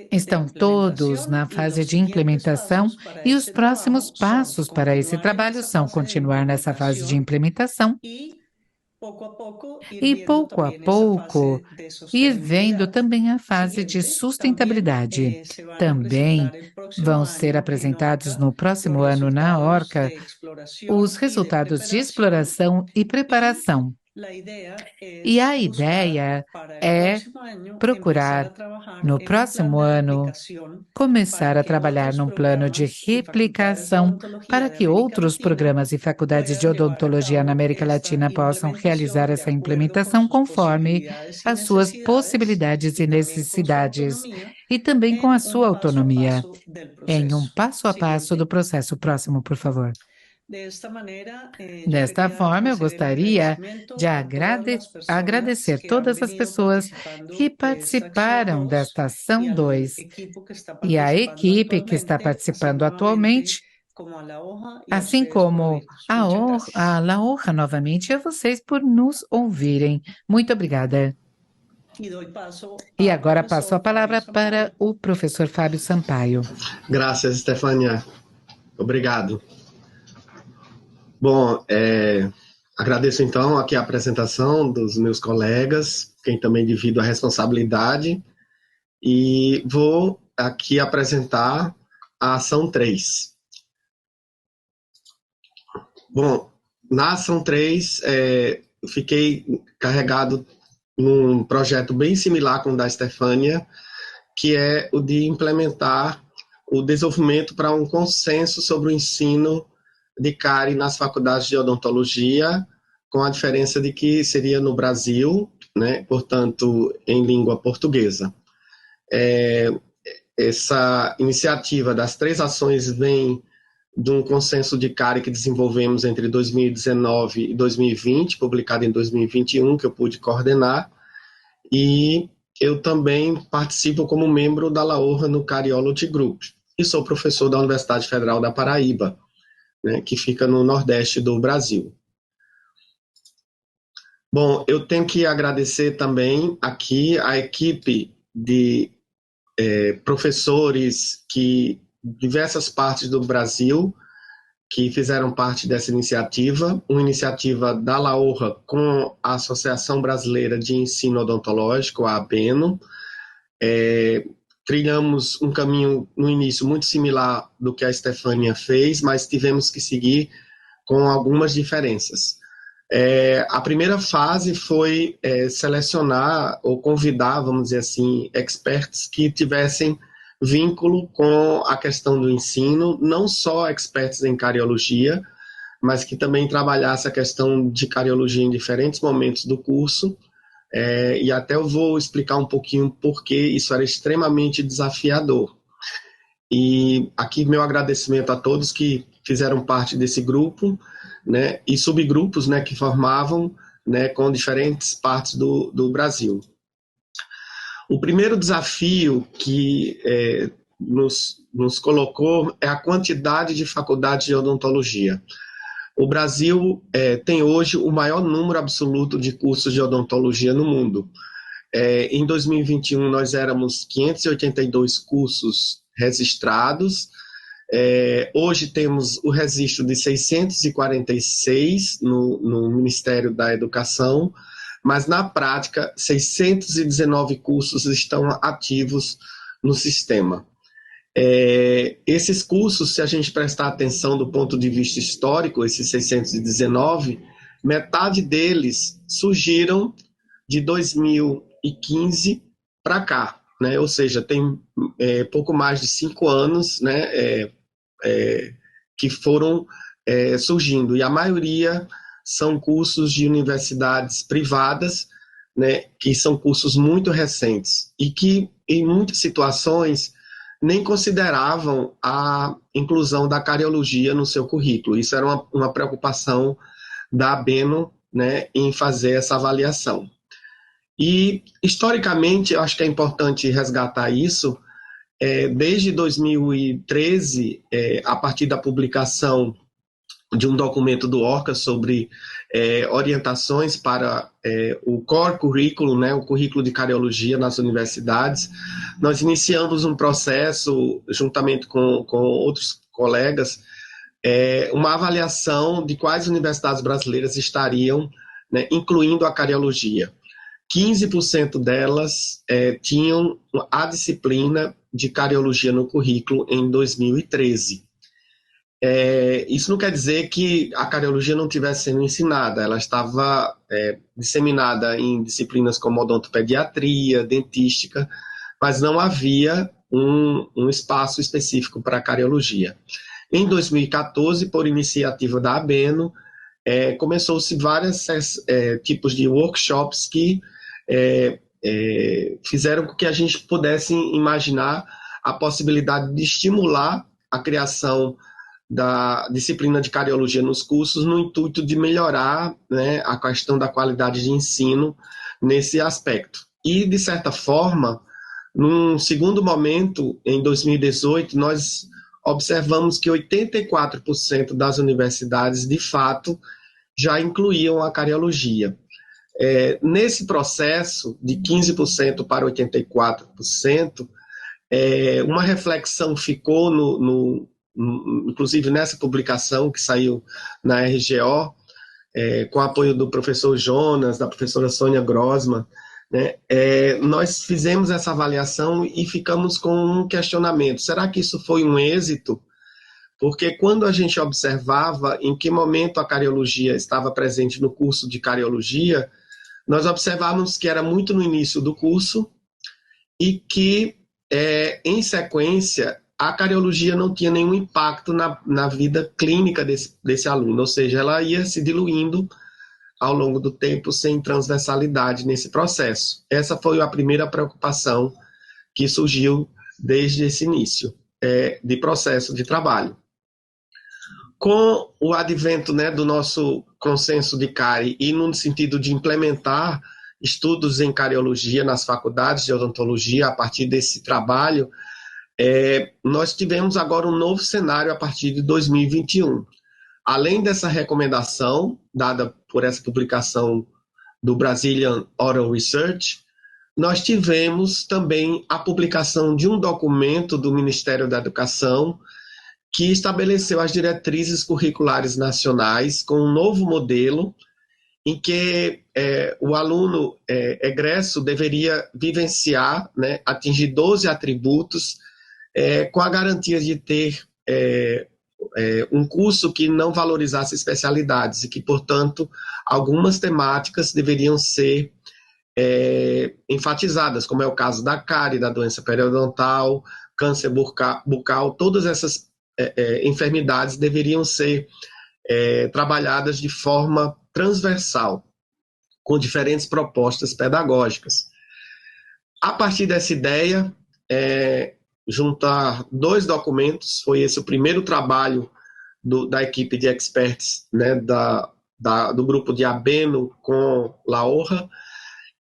Speaker 6: estão todos na fase de implementação e os próximos passos para esse trabalho são continuar nessa fase de implementação e, pouco a pouco, ir vendo também a fase de sustentabilidade. Também vão ser apresentados no próximo ano na Orca os resultados de exploração e preparação. E a ideia é procurar, no próximo ano, começar a trabalhar num plano de replicação para que outros programas e faculdades de odontologia na América Latina possam realizar essa implementação conforme as suas possibilidades e necessidades, e também com a sua autonomia, em um passo a passo do processo. Próximo, por favor. Desta forma, eu gostaria de agradecer todas as pessoas que participaram desta ação 2 e a equipe que está participando atualmente, assim como a La Hoja novamente, e a vocês por nos ouvirem. Muito obrigada. E agora passo a palavra para o professor Fábio Sampaio.
Speaker 7: Graças, Stefania. Obrigado. Bom, agradeço então aqui a apresentação dos meus colegas, quem também divido a responsabilidade, e vou aqui apresentar a ação 3. Bom, na ação 3, fiquei carregado num projeto bem similar com o da Stefania, que é o de implementar o desenvolvimento para um consenso sobre o ensino de cárie nas faculdades de odontologia, com a diferença de que seria no Brasil, né, portanto, em língua portuguesa. Essa iniciativa das 3 ações vem de um consenso de cárie que desenvolvemos entre 2019 e 2020, publicado em 2021, que eu pude coordenar, e eu também participo como membro da La Hoja no Cariology Group, e sou professor da Universidade Federal da Paraíba, né, que fica no Nordeste do Brasil. Bom, eu tenho que agradecer também aqui a equipe de professores de diversas partes do Brasil que fizeram parte dessa iniciativa, uma iniciativa da La Hoja com a Associação Brasileira de Ensino Odontológico, a ABENO. Trilhamos um caminho, no início, muito similar do que a Stefania fez, mas tivemos que seguir com algumas diferenças. A primeira fase foi selecionar ou convidar, vamos dizer assim, experts que tivessem vínculo com a questão do ensino, não só experts em cariologia, mas que também trabalhasse a questão de cariologia em diferentes momentos do curso, e até eu vou explicar um pouquinho por que isso era extremamente desafiador. E aqui meu agradecimento a todos que fizeram parte desse grupo, né, e subgrupos, né, que formavam, né, com diferentes partes do Brasil. O primeiro desafio que nos colocou é a quantidade de faculdades de odontologia. O Brasil tem hoje o maior número absoluto de cursos de odontologia no mundo. Em 2021, nós éramos 582 cursos registrados. Hoje temos o registro de 646 no Ministério da Educação, mas na prática, 619 cursos estão ativos no sistema. Esses cursos, se a gente prestar atenção do ponto de vista histórico, esses 619, metade deles surgiram de 2015 para cá, né? Ou seja, tem pouco mais de 5 anos, né, que foram surgindo, e a maioria são cursos de universidades privadas, né, que são cursos muito recentes e que, em muitas situações, nem consideravam a inclusão da cariologia no seu currículo. Isso era uma preocupação da ABENO, né, em fazer essa avaliação. E, historicamente, eu acho que é importante resgatar isso. Desde 2013, a partir da publicação de um documento do Orca sobre orientações para o core currículo, né, o currículo de cariologia nas universidades. Nós iniciamos um processo, juntamente com outros colegas, uma avaliação de quais universidades brasileiras estariam, né, incluindo a cariologia. 15% delas tinham a disciplina de cariologia no currículo em 2013. Isso não quer dizer que a cariologia não estivesse sendo ensinada, ela estava disseminada em disciplinas como odontopediatria, dentística, mas não havia um espaço específico para a cariologia. Em 2014, por iniciativa da Abeno, começou-se vários tipos de workshops que fizeram com que a gente pudesse imaginar a possibilidade de estimular a criação da disciplina de cariologia nos cursos no intuito de melhorar, né, a questão da qualidade de ensino nesse aspecto. E, de certa forma, num segundo momento, em 2018, nós observamos que 84% das universidades, de fato, já incluíam a cariologia. Nesse processo, de 15% para 84%, uma reflexão ficou inclusive nessa publicação que saiu na RGO, com o apoio do professor Jonas, da professora Sônia Grossman, né, nós fizemos essa avaliação e ficamos com um questionamento. Será que isso foi um êxito? Porque quando a gente observava em que momento a cariologia estava presente no curso de cariologia, nós observávamos que era muito no início do curso e que, em sequência, a cariologia não tinha nenhum impacto na vida clínica desse aluno, ou seja, ela ia se diluindo ao longo do tempo sem transversalidade nesse processo. Essa foi a primeira preocupação que surgiu desde esse início de processo de trabalho. Com o advento, né, do nosso consenso de CARI e no sentido de implementar estudos em cariologia nas faculdades de odontologia a partir desse trabalho, nós tivemos agora um novo cenário a partir de 2021. Além dessa recomendação, dada por essa publicação do Brazilian Oral Research, nós tivemos também a publicação de um documento do Ministério da Educação que estabeleceu as diretrizes curriculares nacionais com um novo modelo em que o aluno egresso deveria vivenciar, né, atingir 12 atributos com a garantia de ter um curso que não valorizasse especialidades e que, portanto, algumas temáticas deveriam ser enfatizadas, como é o caso da cárie, da doença periodontal, câncer bucal, todas essas enfermidades deveriam ser trabalhadas de forma transversal, com diferentes propostas pedagógicas. A partir dessa ideia, juntar 2 documentos, foi esse o primeiro trabalho da equipe de experts, né, do grupo de Abeno com Laorra,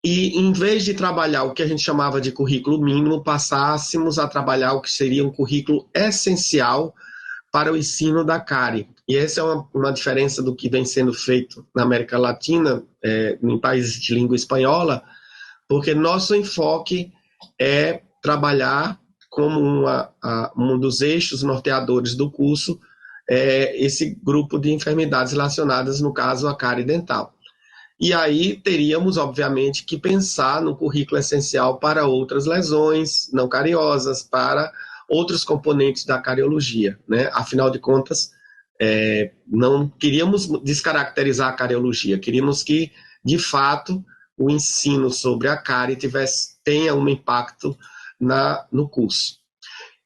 Speaker 7: e em vez de trabalhar o que a gente chamava de currículo mínimo, passássemos a trabalhar o que seria um currículo essencial para o ensino da cárie. E essa é uma diferença do que vem sendo feito na América Latina, em países de língua espanhola, porque nosso enfoque é trabalhar como um dos eixos norteadores do curso, esse grupo de enfermidades relacionadas, no caso, à cárie dental. E aí teríamos, obviamente, que pensar no currículo essencial para outras lesões não cariosas, para outros componentes da cariologia, né? Afinal de contas, não queríamos descaracterizar a cariologia, queríamos que, de fato, o ensino sobre a cárie tenha um impacto no curso.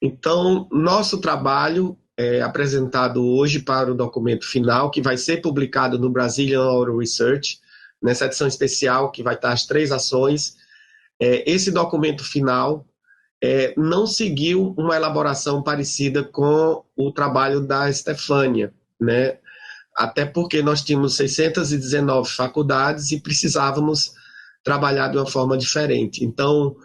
Speaker 7: Então, nosso trabalho é apresentado hoje para o documento final, que vai ser publicado no Brazilian Oral Research, nessa edição especial, que vai estar as 3 ações. Esse documento final não seguiu uma elaboração parecida com o trabalho da Estefânia, né? Até porque nós tínhamos 619 faculdades e precisávamos trabalhar de uma forma diferente. Então,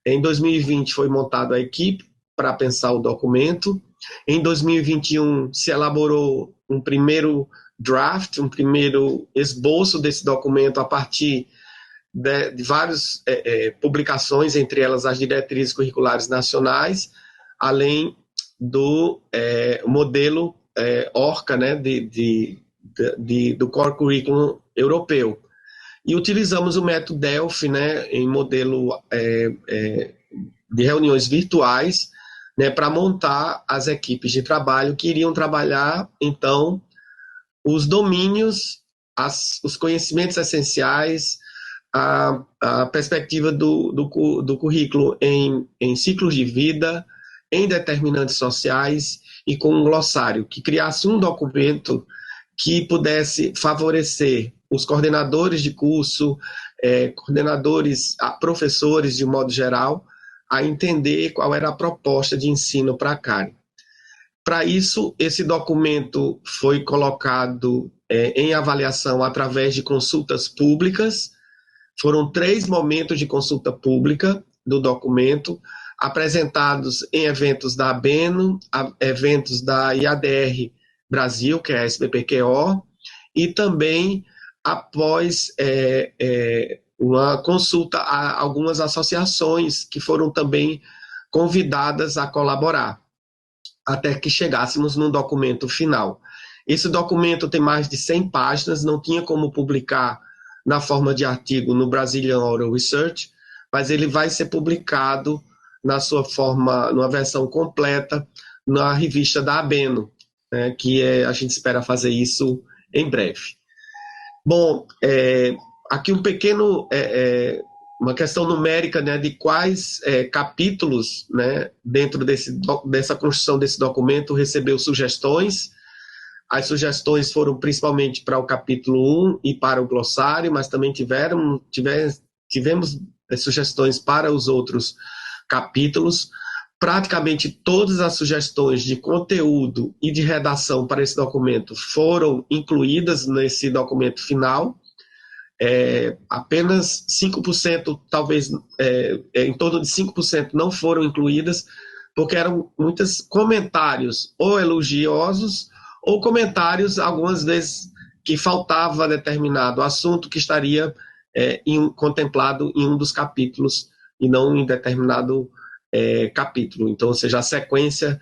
Speaker 7: em 2020 foi montada a equipe para pensar o documento. Em 2021 se elaborou um primeiro draft, um primeiro esboço desse documento a partir de várias publicações, entre elas as diretrizes curriculares nacionais, além do modelo ORCA, né, do Core Curriculum europeu. E utilizamos o método Delphi, né, em modelo de reuniões virtuais, né, para montar as equipes de trabalho que iriam trabalhar, então, os domínios, os conhecimentos essenciais, a perspectiva do currículo em ciclos de vida, em determinantes sociais e com um glossário, que criasse um documento que pudesse favorecer os coordenadores de curso, coordenadores, professores de um modo geral, a entender qual era a proposta de ensino para a CARI. Para isso, esse documento foi colocado em avaliação através de consultas públicas. Foram 3 momentos de consulta pública do documento, apresentados em eventos da ABENO, eventos da IADR Brasil, que é a SBPQO, e também após uma consulta a algumas associações que foram também convidadas a colaborar, até que chegássemos no documento final. Esse documento tem mais de 100 páginas, não tinha como publicar na forma de artigo no Brazilian Oral Research, mas ele vai ser publicado na sua forma, numa versão completa, na revista da ABENO, né, que a gente espera fazer isso em breve. Bom, aqui um pequeno, uma questão numérica, né, de quais capítulos, né, dentro dessa construção desse documento recebeu sugestões. As sugestões foram principalmente para o capítulo 1 e para o glossário, mas também tivemos sugestões para os outros capítulos. Praticamente todas as sugestões de conteúdo e de redação para esse documento foram incluídas nesse documento final. Apenas 5%, talvez em torno de 5% não foram incluídas, porque eram muitos comentários ou elogiosos ou comentários, algumas vezes, que faltava determinado assunto que estaria contemplado em um dos capítulos e não em determinado capítulo. Então, ou seja, a sequência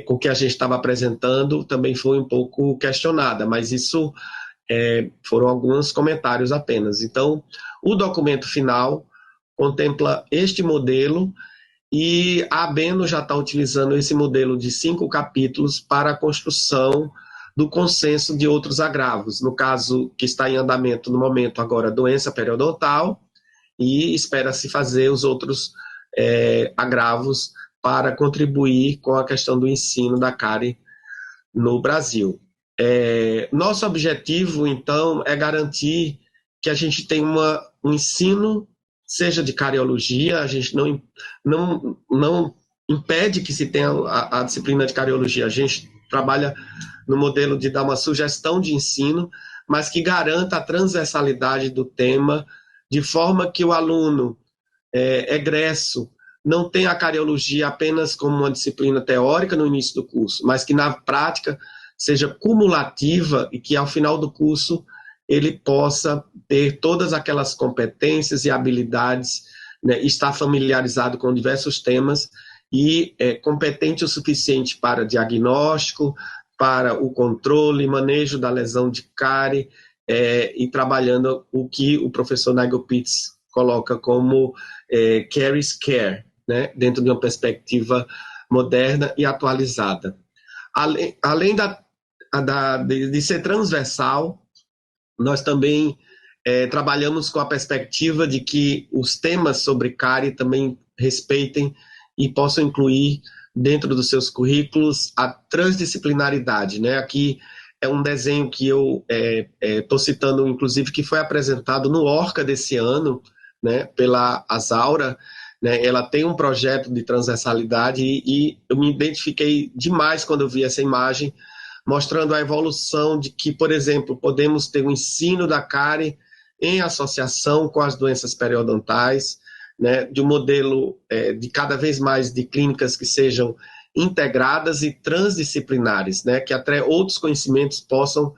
Speaker 7: com que a gente estava apresentando também foi um pouco questionada, mas isso foram alguns comentários apenas. Então, o documento final contempla este modelo e a ABENO já está utilizando esse modelo de 5 capítulos para a construção do consenso de outros agravos. No caso que está em andamento no momento agora, doença periodontal, e espera-se fazer os outros agravos para contribuir com a questão do ensino da cárie no Brasil. Nosso objetivo, então, é garantir que a gente tenha um ensino, seja de cariologia, a gente não impede que se tenha a disciplina de cariologia, a gente trabalha no modelo de dar uma sugestão de ensino, mas que garanta a transversalidade do tema, de forma que o aluno egresso não tenha a cariologia apenas como uma disciplina teórica no início do curso, mas que na prática seja cumulativa e que ao final do curso ele possa ter todas aquelas competências e habilidades, né, estar familiarizado com diversos temas e competente o suficiente para diagnóstico, para o controle e manejo da lesão de cárie, e trabalhando o que o professor Nigel Pitts coloca como caries care, né, dentro de uma perspectiva moderna e atualizada. Além de ser transversal, nós também trabalhamos com a perspectiva de que os temas sobre cárie também respeitem e possam incluir dentro dos seus currículos a transdisciplinaridade, né? Aqui é um desenho que eu estou citando, inclusive, que foi apresentado no ORCA desse ano, né, pela Asaura, né? Ela tem um projeto de transversalidade e eu me identifiquei demais quando eu vi essa imagem, mostrando a evolução de que, por exemplo, podemos ter o ensino da cárie em associação com as doenças periodontais, né, de um modelo de cada vez mais de clínicas que sejam integradas e transdisciplinares, né, que até outros conhecimentos possam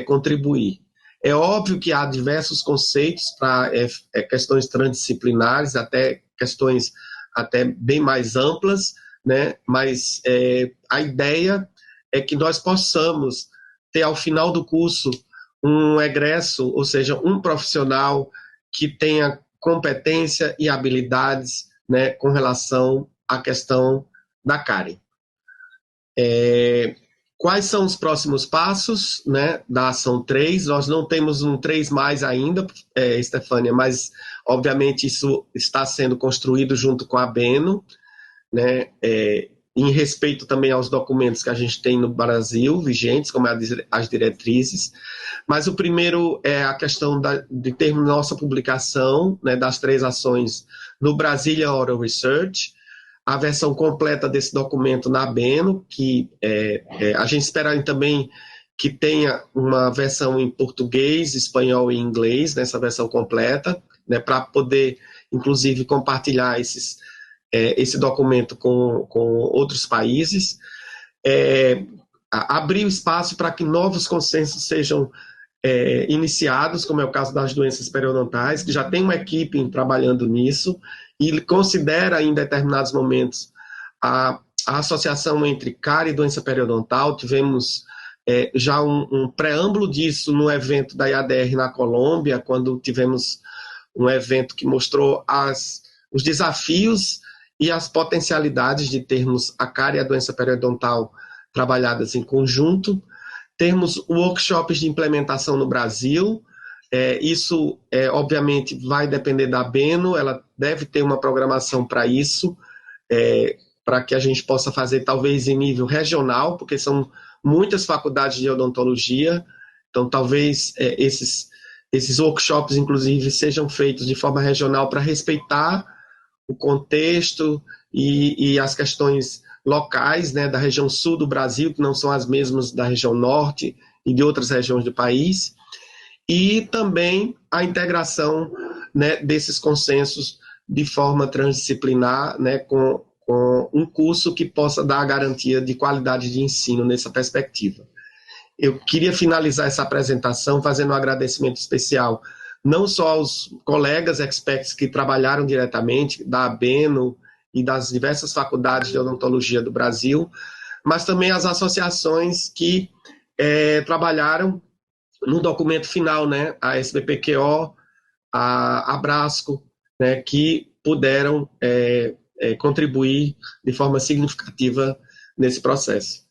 Speaker 7: contribuir. É óbvio que há diversos conceitos para questões transdisciplinares, até questões até bem mais amplas, né, mas a ideia é que nós possamos ter ao final do curso um egresso, ou seja, um profissional que tenha competência e habilidades, né, com relação à questão da cárie. Quais são os próximos passos, né, da ação 3? Nós não temos um 3 mais ainda, Estefânia, mas obviamente isso está sendo construído junto com a Beno, né, em respeito também aos documentos que a gente tem no Brasil, vigentes, como as diretrizes. Mas o primeiro é a questão de termos nossa publicação, né, das 3 ações no Brazilian Oral Research, a versão completa desse documento na Beno, que a gente espera também que tenha uma versão em português, espanhol e inglês, nessa versão completa, né, para poder, inclusive, compartilhar esse documento com outros países, abrir o espaço para que novos consensos sejam iniciados, como é o caso das doenças periodontais, que já tem uma equipe trabalhando nisso, e considera em determinados momentos a associação entre cárie e doença periodontal. Tivemos já um preâmbulo disso no evento da IADR na Colômbia, quando tivemos um evento que mostrou os desafios e as potencialidades de termos a cárie e a doença periodontal trabalhadas em conjunto. Temos workshops de implementação no Brasil. Isso, obviamente, vai depender da Beno, ela deve ter uma programação para isso, para que a gente possa fazer, talvez, em nível regional, porque são muitas faculdades de odontologia, então talvez esses workshops, inclusive, sejam feitos de forma regional para respeitar o contexto e as questões locais, né, da região sul do Brasil, que não são as mesmas da região norte e de outras regiões do país, e também a integração, né, desses consensos de forma transdisciplinar, né, com um curso que possa dar a garantia de qualidade de ensino nessa perspectiva. Eu queria finalizar essa apresentação fazendo um agradecimento especial não só aos colegas experts que trabalharam diretamente, da ABENO e das diversas faculdades de odontologia do Brasil, mas também às associações que trabalharam no documento final, né, a SBPQO, a Abrasco, né, que puderam contribuir de forma significativa nesse processo.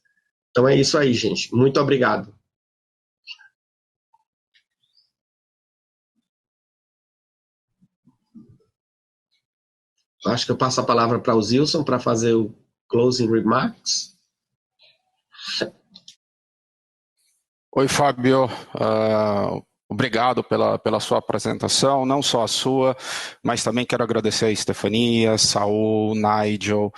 Speaker 7: Então é isso aí, gente. Muito obrigado. Acho que eu passo a palavra para o Zilson para fazer o closing remarks.
Speaker 1: Oi, Fábio. Obrigado pela sua apresentação, não só a sua, mas também quero agradecer a Estefania, Saul, Nigel,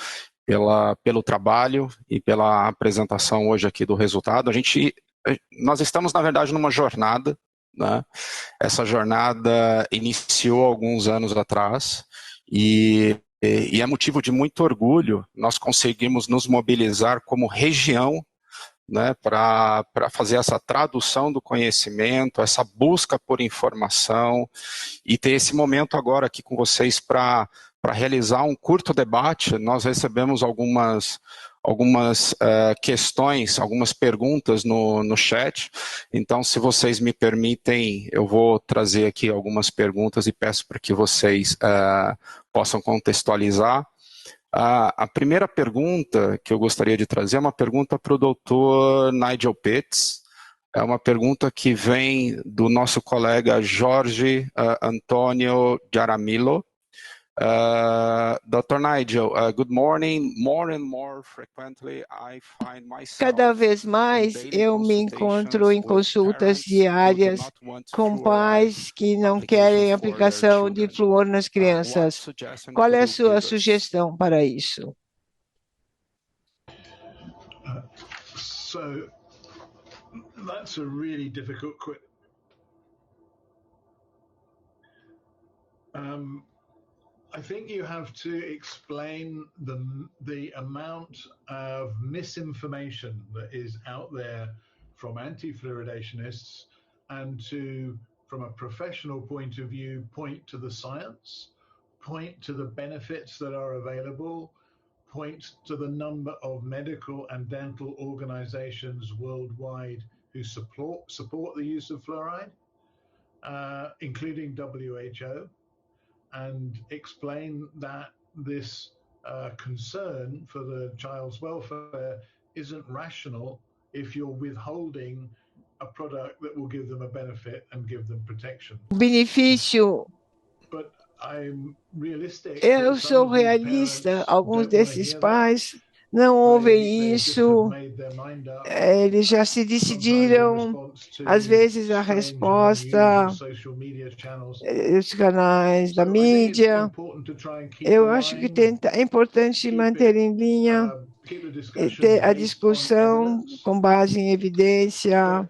Speaker 1: pelo trabalho e pela apresentação hoje aqui do resultado. Nós estamos, na verdade, numa jornada, né? Essa jornada iniciou alguns anos atrás e é motivo de muito orgulho. Nós conseguimos nos mobilizar como região, né, para fazer essa tradução do conhecimento, essa busca por informação e ter esse momento agora aqui com vocês para realizar um curto debate. Nós recebemos algumas questões, algumas perguntas no chat, então se vocês me permitem, eu vou trazer aqui algumas perguntas e peço para que vocês possam contextualizar. A primeira pergunta que eu gostaria de trazer é uma pergunta para o doutor Nigel Pitts. É uma pergunta que vem do nosso colega Jorge Antônio Jaramillo. Dr. Nigel, good morning. More and more frequently I find myself
Speaker 4: cada vez mais eu me encontro em consultas diárias com pais que não querem aplicação de flúor nas crianças. Qual é a sua sugestão para isso?
Speaker 3: So that's a really difficult question. I think you have to explain the amount of misinformation that is out there from anti-fluoridationists and to, from a professional point of view, point to the science, point to the benefits that are available, point to the number of medical and dental organizations worldwide who support the use of fluoride, including WHO, and explain that this concern for the child's welfare isn't rational if you're withholding a product that will give them a benefit and give them protection.
Speaker 4: Benefício.
Speaker 3: But I'm realistic.
Speaker 4: Eu sou realista. Alguns desses pais não ouvem isso. Eles já se decidiram. Às vezes a resposta, os canais da mídia. Eu acho que é importante manter em linha ter a discussão com base em evidência.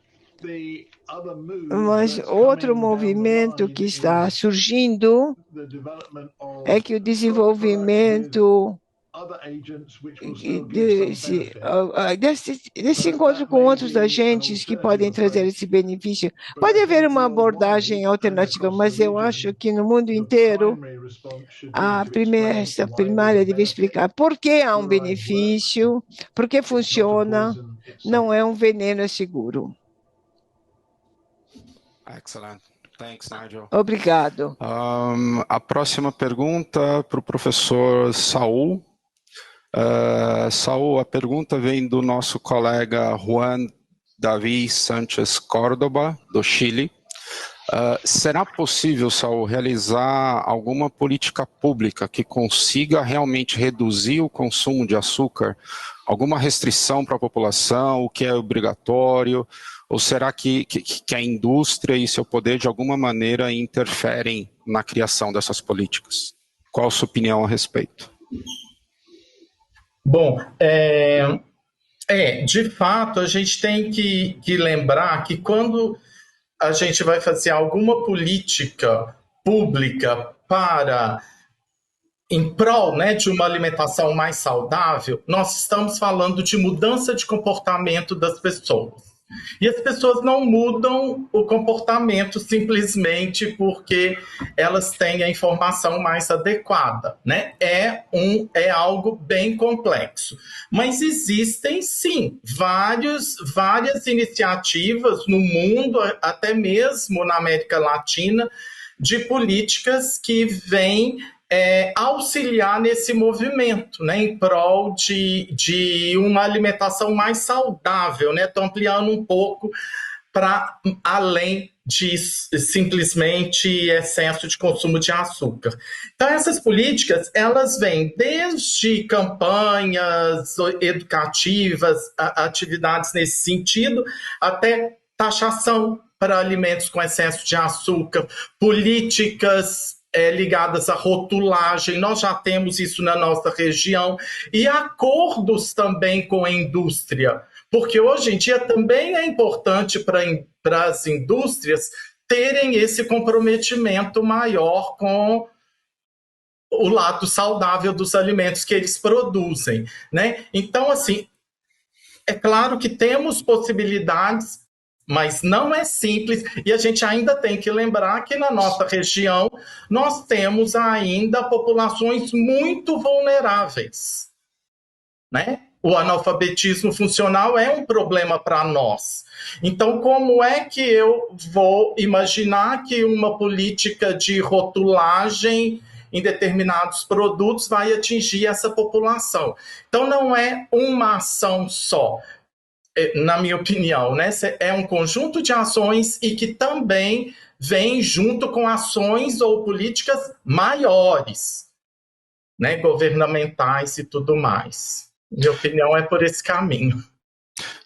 Speaker 4: Mas outro movimento que está surgindo é que o desenvolvimento desse encontro com outros agentes que podem trazer esse benefício. Pode haver uma abordagem alternativa, mas eu acho que no mundo inteiro a primária deve explicar por que há um benefício, por que funciona, não é um veneno, é seguro.
Speaker 1: Excellent. Thanks, Nigel.
Speaker 4: Obrigado.
Speaker 1: A próxima pergunta para o professor Saul. Saul, a pergunta vem do nosso colega Juan David Sánchez Córdoba, do Chile. Será possível, Saul, realizar alguma política pública que consiga realmente reduzir o consumo de açúcar? Alguma restrição para a população, o que é obrigatório? Ou será que a indústria e seu poder, de alguma maneira, interferem na criação dessas políticas? Qual a sua opinião a respeito?
Speaker 5: Bom, de fato, a gente tem que lembrar que quando a gente vai fazer alguma política pública em prol, né, de uma alimentação mais saudável, nós estamos falando de mudança de comportamento das pessoas. E as pessoas não mudam o comportamento simplesmente porque elas têm a informação mais adequada, né? É algo bem complexo. Mas existem, sim, várias iniciativas no mundo, até mesmo na América Latina, de políticas que vêm auxiliar nesse movimento, né, em prol de uma alimentação mais saudável, né? Estou ampliando um pouco para além de simplesmente excesso de consumo de açúcar. Então, essas políticas, elas vêm desde campanhas educativas, atividades nesse sentido, até taxação para alimentos com excesso de açúcar, políticas ligadas à rotulagem, nós já temos isso na nossa região, e acordos também com a indústria, porque hoje em dia também é importante para as indústrias terem esse comprometimento maior com o lado saudável dos alimentos que eles produzem, né? Então, assim, é claro que temos possibilidades, mas não é simples, e a gente ainda tem que lembrar que na nossa região nós temos ainda populações muito vulneráveis, né? O analfabetismo funcional é um problema para nós. Então, como é que eu vou imaginar que uma política de rotulagem em determinados produtos vai atingir essa população? Então, não é uma ação só. Na minha opinião, né? É um conjunto de ações e que também vem junto com ações ou políticas maiores, né? Governamentais e tudo mais. Minha opinião é por esse caminho.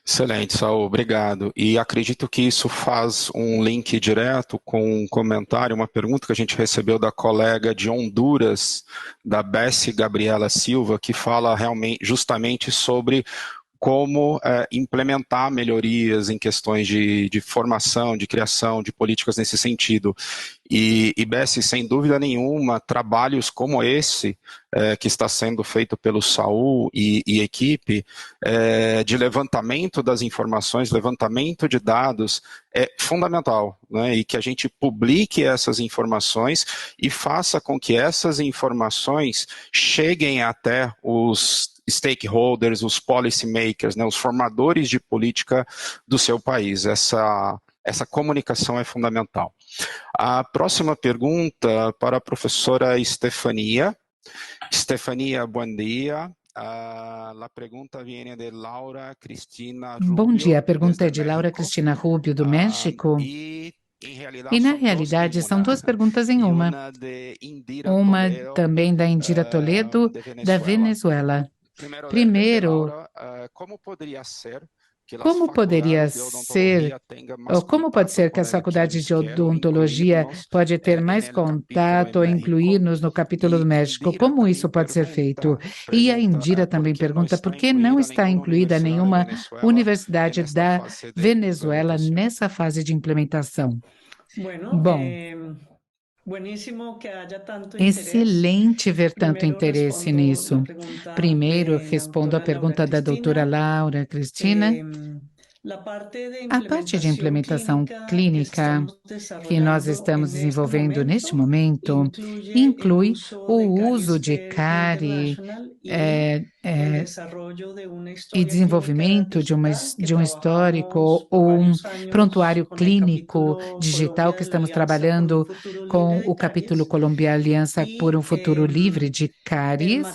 Speaker 1: Excelente, Saul, obrigado. E acredito que isso faz um link direto com um comentário, uma pergunta que a gente recebeu da colega de Honduras, da Bessie Gabriela Silva, que fala justamente sobre como implementar melhorias em questões de formação, de criação, de políticas nesse sentido. E Bessie, sem dúvida nenhuma, trabalhos como esse, que está sendo feito pelo Saul e equipe, de levantamento das informações, levantamento de dados, é fundamental, né? E que a gente publique essas informações e faça com que essas informações cheguem até os stakeholders, os policymakers, né, os formadores de política do seu país. Essa comunicação é fundamental. A próxima pergunta para a professora Stefania. Stefania, bom dia. A pergunta vem de Laura Cristina Rubio.
Speaker 6: Bom dia, a pergunta é de Laura Cristina Rubio, do México. E, na realidade, são duas perguntas em uma. Uma também da Indira Toledo, da Venezuela. Primeiro, como pode ser que as faculdades de odontologia podem ter mais contato ou incluir-nos no capítulo do México? Como isso pode ser feito? E a Indira também pergunta por que não está incluída nenhuma universidade da Venezuela nessa fase de implementação. Bom, excelente ver tanto interesse nisso. Primeiro, respondo à pergunta da doutora Laura Cristina. A parte de implementação clínica que nós estamos desenvolvendo neste momento inclui o uso de CARI e desenvolvimento de um histórico ou um prontuário clínico digital que estamos trabalhando com o capítulo Colômbia Aliança por um Futuro Livre de CARIs,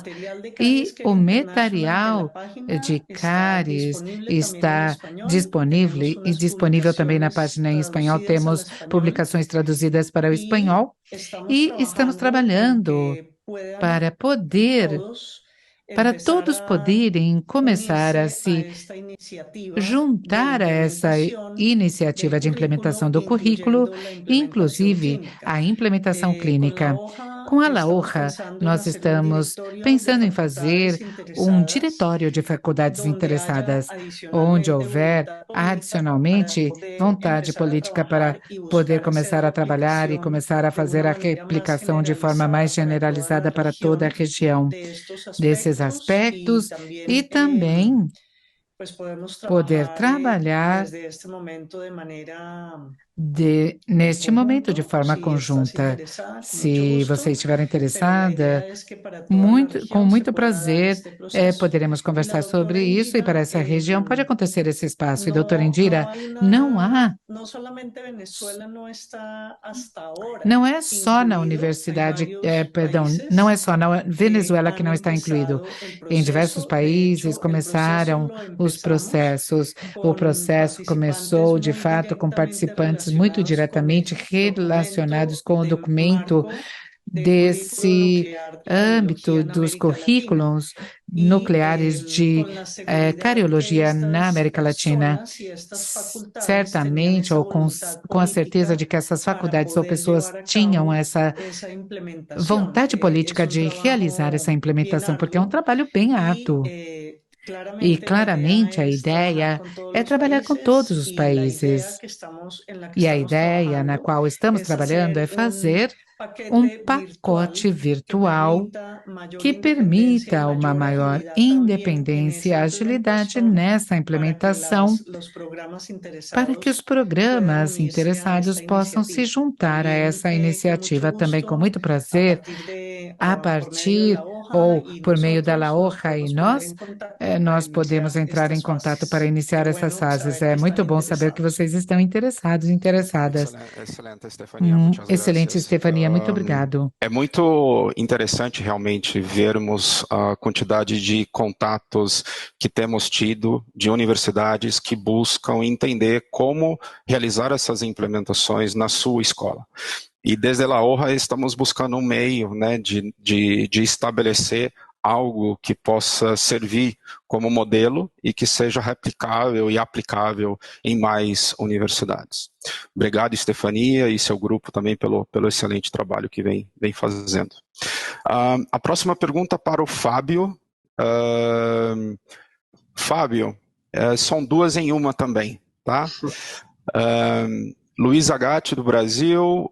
Speaker 6: e o material de CARIs está disponível também na página em espanhol. Temos publicações traduzidas para o espanhol e estamos trabalhando para todos poderem começar a se juntar a essa iniciativa de implementação do currículo, inclusive a implementação clínica. Com a LAOHA, nós estamos pensando em fazer um diretório de faculdades interessadas, onde houver, adicionalmente, vontade política para poder começar a trabalhar e começar a fazer a replicação de forma mais generalizada para toda a região desses aspectos, e também poder trabalhar neste momento de forma conjunta. Se você estiver interessada, com muito prazer, poderemos conversar sobre isso, e para essa região pode acontecer esse espaço. E, doutora Indira, não é só na universidade, não é só na Venezuela que não está incluído. Em diversos países começaram os processos. O processo começou, de fato, com participantes muito diretamente relacionados com o documento desse âmbito dos currículos nucleares de cariologia na América Latina. Certamente, ou com a certeza de que essas faculdades ou pessoas tinham essa vontade política de realizar essa implementação, porque é um trabalho bem árduo. E, claramente, a ideia é trabalhar com todos os países. E a ideia na qual estamos trabalhando é fazer um pacote virtual que permita uma maior independência e agilidade nessa implementação, para que os programas interessados possam se juntar a essa iniciativa também com muito prazer, a partir ou por meio da LAOHA, e nós podemos entrar em contato para iniciar essas fases. É muito bom saber que vocês estão interessadas. Excelente, Stefania, muito obrigado.
Speaker 1: É muito interessante realmente vermos a quantidade de contatos que temos tido de universidades que buscam entender como realizar essas implementações na sua escola. E desde a LAOHA estamos buscando um meio, né, de estabelecer algo que possa servir como modelo e que seja replicável e aplicável em mais universidades. Obrigado, Stefania, e seu grupo também pelo excelente trabalho que vem fazendo. A próxima pergunta para o Fábio. Fábio, são duas em uma também, tá? Luiz Agatti, do Brasil,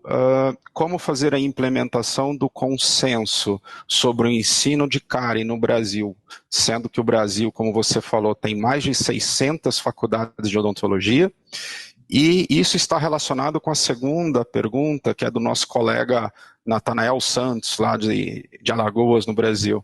Speaker 1: como fazer a implementação do consenso sobre o ensino de cárie no Brasil, sendo que o Brasil, como você falou, tem mais de 600 faculdades de odontologia, e isso está relacionado com a segunda pergunta, que é do nosso colega Natanael Santos, lá de Alagoas, no Brasil.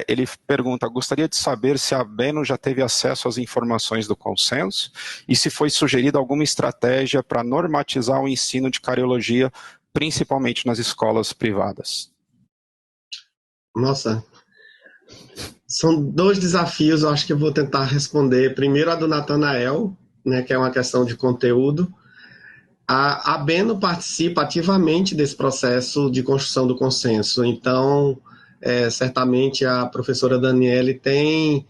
Speaker 1: Ele pergunta, gostaria de saber se a Abeno já teve acesso às informações do consenso e se foi sugerida alguma estratégia para normatizar o ensino de cariologia, principalmente nas escolas privadas.
Speaker 7: Nossa, são 2 desafios, eu acho que eu vou tentar responder. Primeiro a do Natanael, né, que é uma questão de conteúdo. A Abeno participa ativamente desse processo de construção do consenso, então, certamente a professora Daniele tem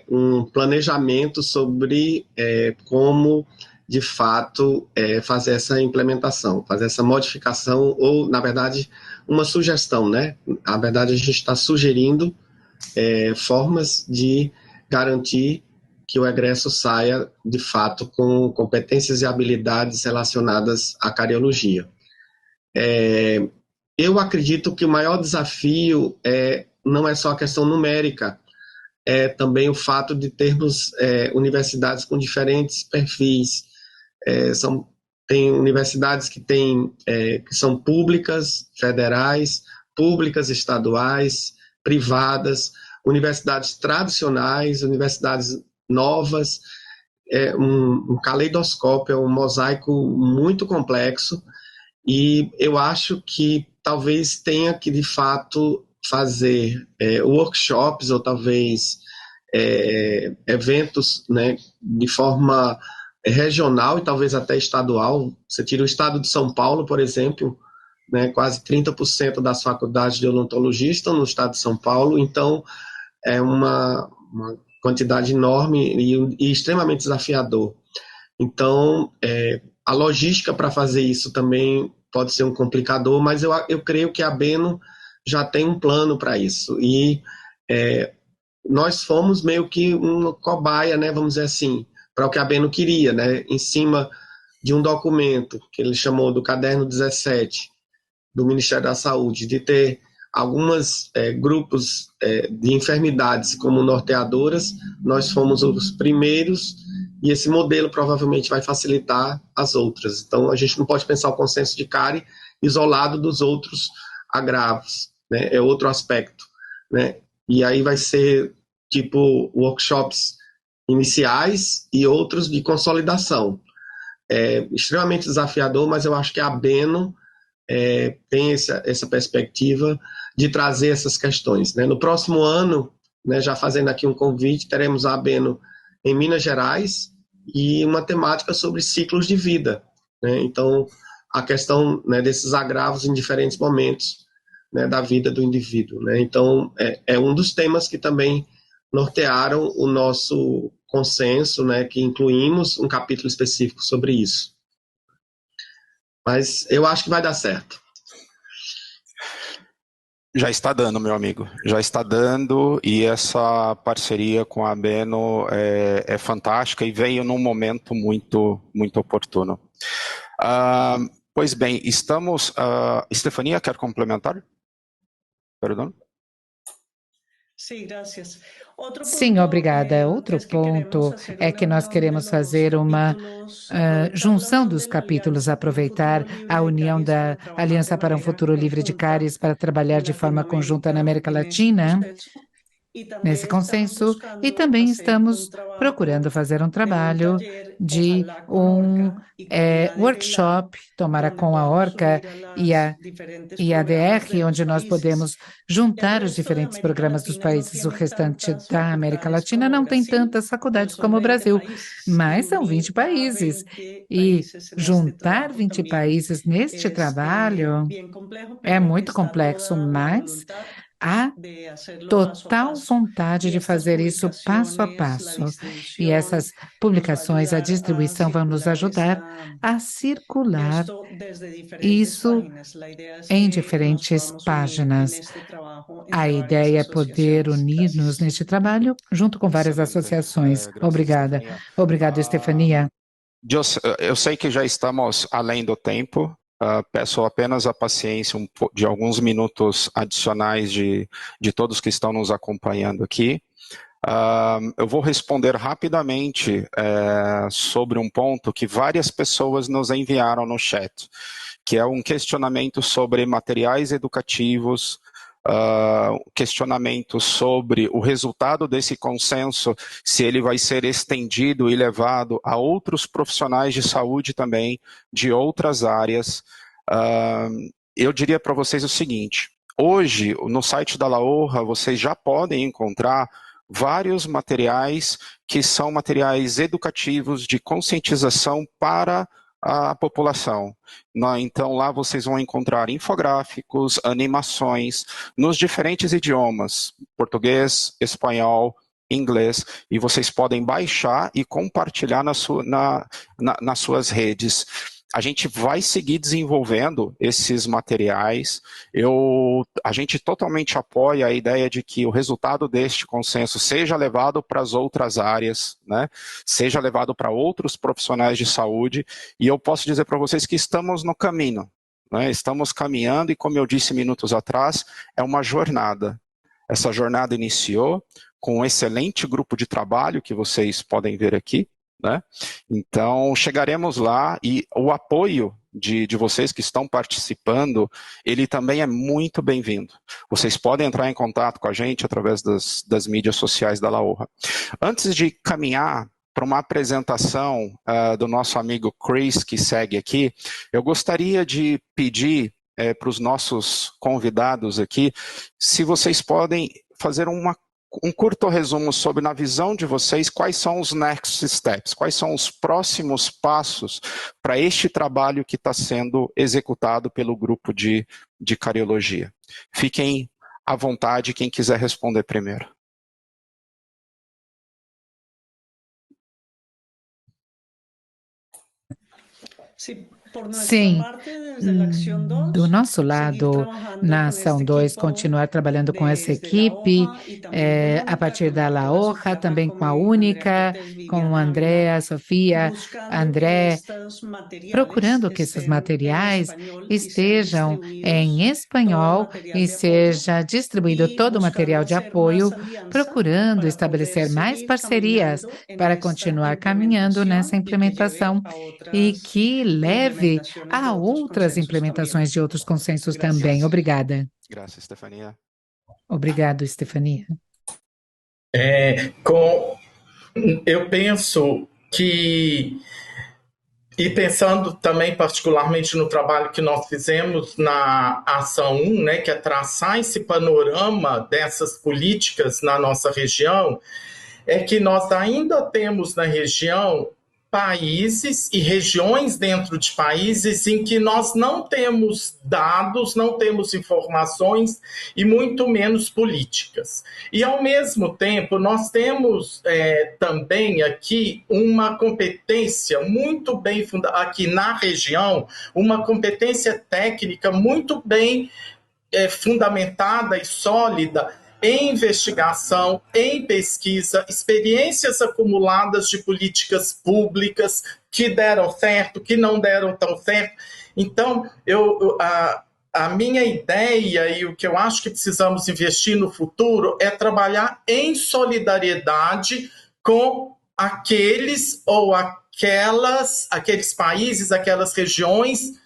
Speaker 7: um planejamento sobre como, de fato, fazer essa implementação, fazer essa modificação, ou, na verdade, uma sugestão, né? Na verdade, a gente está sugerindo formas de garantir que o egresso saia, de fato, com competências e habilidades relacionadas à cariologia. Eu acredito que o maior desafio não é só a questão numérica, é também o fato de termos universidades com diferentes perfis. Tem universidades que são públicas, federais, públicas estaduais, privadas, universidades tradicionais, universidades novas, um caleidoscópio, um mosaico muito complexo, e eu acho que talvez tenha que, de fato, fazer workshops ou talvez eventos, né, de forma regional e talvez até estadual. Você tira o estado de São Paulo, por exemplo, né, quase 30% das faculdades de odontologia estão no estado de São Paulo, então é uma quantidade enorme e extremamente desafiador. Então, a logística para fazer isso também pode ser um complicador, mas eu creio que a Abeno já tem um plano para isso. E nós fomos meio que uma cobaia, né, vamos dizer assim, para o que a Abeno queria, né, em cima de um documento que ele chamou do Caderno 17, do Ministério da Saúde, de ter algumas grupos de enfermidades como norteadoras. Nós fomos os primeiros e esse modelo provavelmente vai facilitar as outras. Então, a gente não pode pensar o consenso de cárie isolado dos outros agravos, né? É outro aspecto, né? E aí vai ser tipo workshops iniciais e outros de consolidação. É extremamente desafiador, mas eu acho que a Abeno tem essa perspectiva de trazer essas questões, né? No próximo ano, né, já fazendo aqui um convite, teremos a Abeno em Minas Gerais e uma temática sobre ciclos de vida, né? Então, a questão, né, desses agravos em diferentes momentos, né, da vida do indivíduo, né? Então, é um dos temas que também nortearam o nosso consenso, né, que incluímos um capítulo específico sobre isso. Mas eu acho que vai dar certo.
Speaker 1: Já está dando, meu amigo, já está dando, e essa parceria com a Abeno é fantástica e veio num momento muito, muito oportuno. Pois bem, estamos... Estefania, quer complementar? Perdão?
Speaker 6: Sim, obrigada. Outro ponto é que nós queremos fazer uma junção dos capítulos, aproveitar a união da Aliança para um Futuro Livre de Cáries para trabalhar de forma conjunta na América Latina, nesse consenso, e também estamos procurando fazer um trabalho de um workshop, tomara com a ORCA e a IADR, onde nós podemos juntar os diferentes programas dos países. O restante da América Latina não tem tantas faculdades como o Brasil, mas são 20 países, e juntar 20 países neste trabalho é muito complexo, mas há total vontade de fazer isso passo a passo. E essas publicações, a distribuição, vão nos ajudar a circular isso em diferentes páginas. A ideia é poder unir-nos neste trabalho junto com várias associações. Obrigada. Obrigado, Estefania.
Speaker 1: eu sei que já estamos além do tempo, peço apenas a paciência de alguns minutos adicionais de todos que estão nos acompanhando aqui. Eu vou responder rapidamente sobre um ponto que várias pessoas nos enviaram no chat, que é um questionamento sobre materiais educativos, questionamento sobre o resultado desse consenso, se ele vai ser estendido e levado a outros profissionais de saúde também, de outras áreas. Eu diria para vocês o seguinte, hoje, no site da LAOHA, vocês já podem encontrar vários materiais que são materiais educativos de conscientização para a população. Então, lá vocês vão encontrar infográficos, animações, nos diferentes idiomas, português, espanhol, inglês, e vocês podem baixar e compartilhar nas suas redes. A gente vai seguir desenvolvendo esses materiais. A gente totalmente apoia a ideia de que o resultado deste consenso seja levado para as outras áreas, né? Seja levado para outros profissionais de saúde, e eu posso dizer para vocês que estamos no caminho, né? Estamos caminhando e, como eu disse minutos atrás, é uma jornada. Essa jornada iniciou com um excelente grupo de trabalho que vocês podem ver aqui, né? Então, chegaremos lá e o apoio de vocês que estão participando, ele também é muito bem-vindo. Vocês podem entrar em contato com a gente através das mídias sociais da LAOHA. Antes de caminhar para uma apresentação do nosso amigo Chris, que segue aqui, eu gostaria de pedir para os nossos convidados aqui, se vocês podem fazer um curto resumo sobre, na visão de vocês, quais são os next steps, quais são os próximos passos para este trabalho que está sendo executado pelo grupo de cariologia. Fiquem à vontade, quem quiser responder primeiro.
Speaker 6: Sim, do nosso lado, na Ação 2, continuar trabalhando com essa equipe, a partir da LAOHA, também com a Única, com o André, a Sofia, André, procurando que esses materiais estejam em espanhol e seja distribuído todo o material de apoio, procurando estabelecer mais parcerias para continuar caminhando nessa implementação e que leve a outras implementações de outros consensos também. Obrigada.
Speaker 1: Graças, Stefania.
Speaker 6: Obrigado, Stefania.
Speaker 5: Eu penso que, e pensando também particularmente no trabalho que nós fizemos na Ação 1, né, que é traçar esse panorama dessas políticas na nossa região, é que nós ainda temos na região países e regiões dentro de países em que nós não temos dados, não temos informações e muito menos políticas. E, ao mesmo tempo, nós temos também aqui uma competência muito bem fundada, aqui na região, uma competência técnica muito bem fundamentada e sólida em investigação, em pesquisa, experiências acumuladas de políticas públicas que deram certo, que não deram tão certo. Então, a minha ideia e o que eu acho que precisamos investir no futuro é trabalhar em solidariedade com aqueles ou aqueles países, aquelas regiões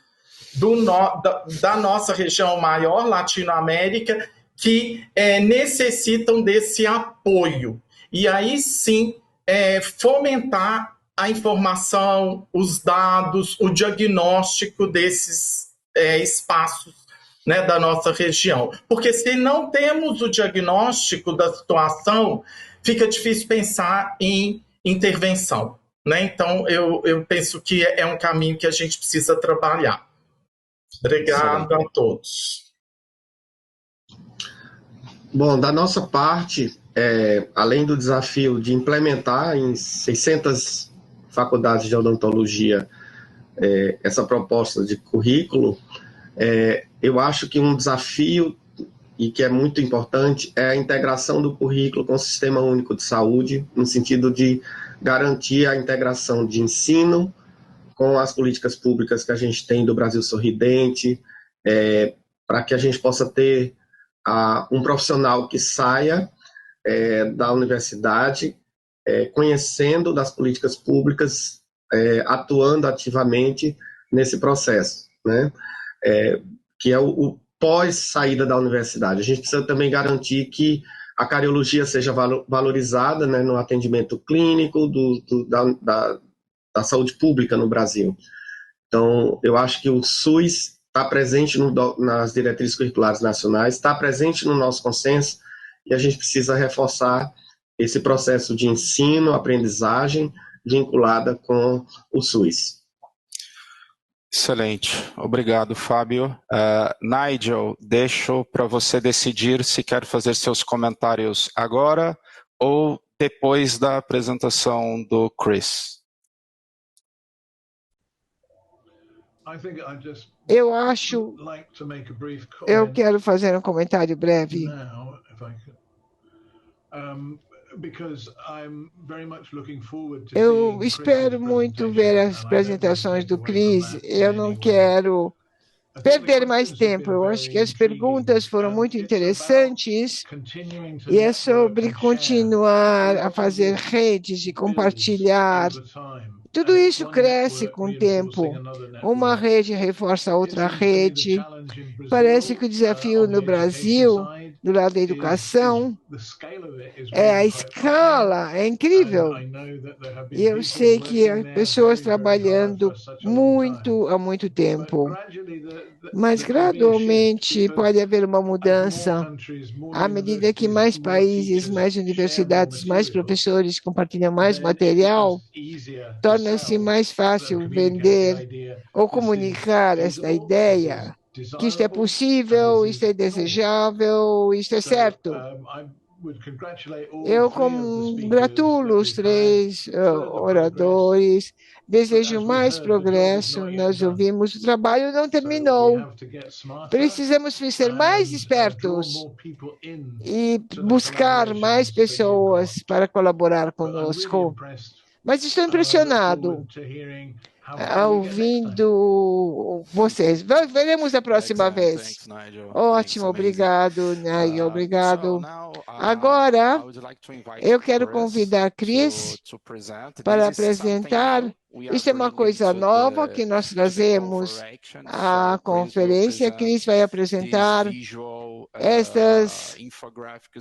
Speaker 5: da nossa região maior, Latinoamérica, que necessitam desse apoio. E aí sim, fomentar a informação, os dados, o diagnóstico desses espaços, né, da nossa região. Porque se não temos o diagnóstico da situação, fica difícil pensar em intervenção, né? Então, eu penso que é um caminho que a gente precisa trabalhar. Obrigado a todos.
Speaker 7: Bom, da nossa parte, além do desafio de implementar em 600 faculdades de odontologia essa proposta de currículo, eu acho que um desafio, e que é muito importante, é a integração do currículo com o Sistema Único de Saúde, no sentido de garantir a integração de ensino com as políticas públicas que a gente tem do Brasil Sorridente, para que a gente possa ter um profissional que saia da universidade, conhecendo das políticas públicas, atuando ativamente nesse processo, né? Que é o pós-saída da universidade. A gente precisa também garantir que a cardiologia seja valorizada, né, no atendimento clínico da saúde pública no Brasil. Então, eu acho que o SUS está presente nas diretrizes curriculares nacionais, está presente no nosso consenso, e a gente precisa reforçar esse processo de ensino, aprendizagem, vinculada com o SUS.
Speaker 1: Excelente, obrigado, Fábio. Nigel, deixo para você decidir se quer fazer seus comentários agora ou depois da apresentação do Chris.
Speaker 4: Eu quero fazer um comentário breve. Eu espero muito ver as apresentações do Chris. Eu não quero perder mais tempo. Eu acho que as perguntas foram muito interessantes e é sobre continuar a fazer redes e compartilhar. Tudo isso cresce com o tempo. Uma rede reforça a outra rede. Parece que o desafio no Brasil, do lado da educação, a escala é incrível. E eu sei que há pessoas trabalhando muito há muito tempo. Mas, gradualmente, pode haver uma mudança. À medida que mais países, mais universidades, mais professores compartilham mais material, torna-se mais fácil vender ou comunicar esta ideia, que isto é possível, isto é desejável, isto é certo. Eu congratulo os três oradores, desejo mais progresso. Nós ouvimos, o trabalho não terminou. Precisamos ser mais espertos e buscar mais pessoas para colaborar conosco. Mas estou impressionado ouvindo vocês. Veremos a próxima vez. Ótimo, obrigado, Nigel, obrigado. Agora, eu quero convidar a Chris para apresentar. Isso é uma coisa nova que nós trazemos à conferência. Chris vai apresentar estas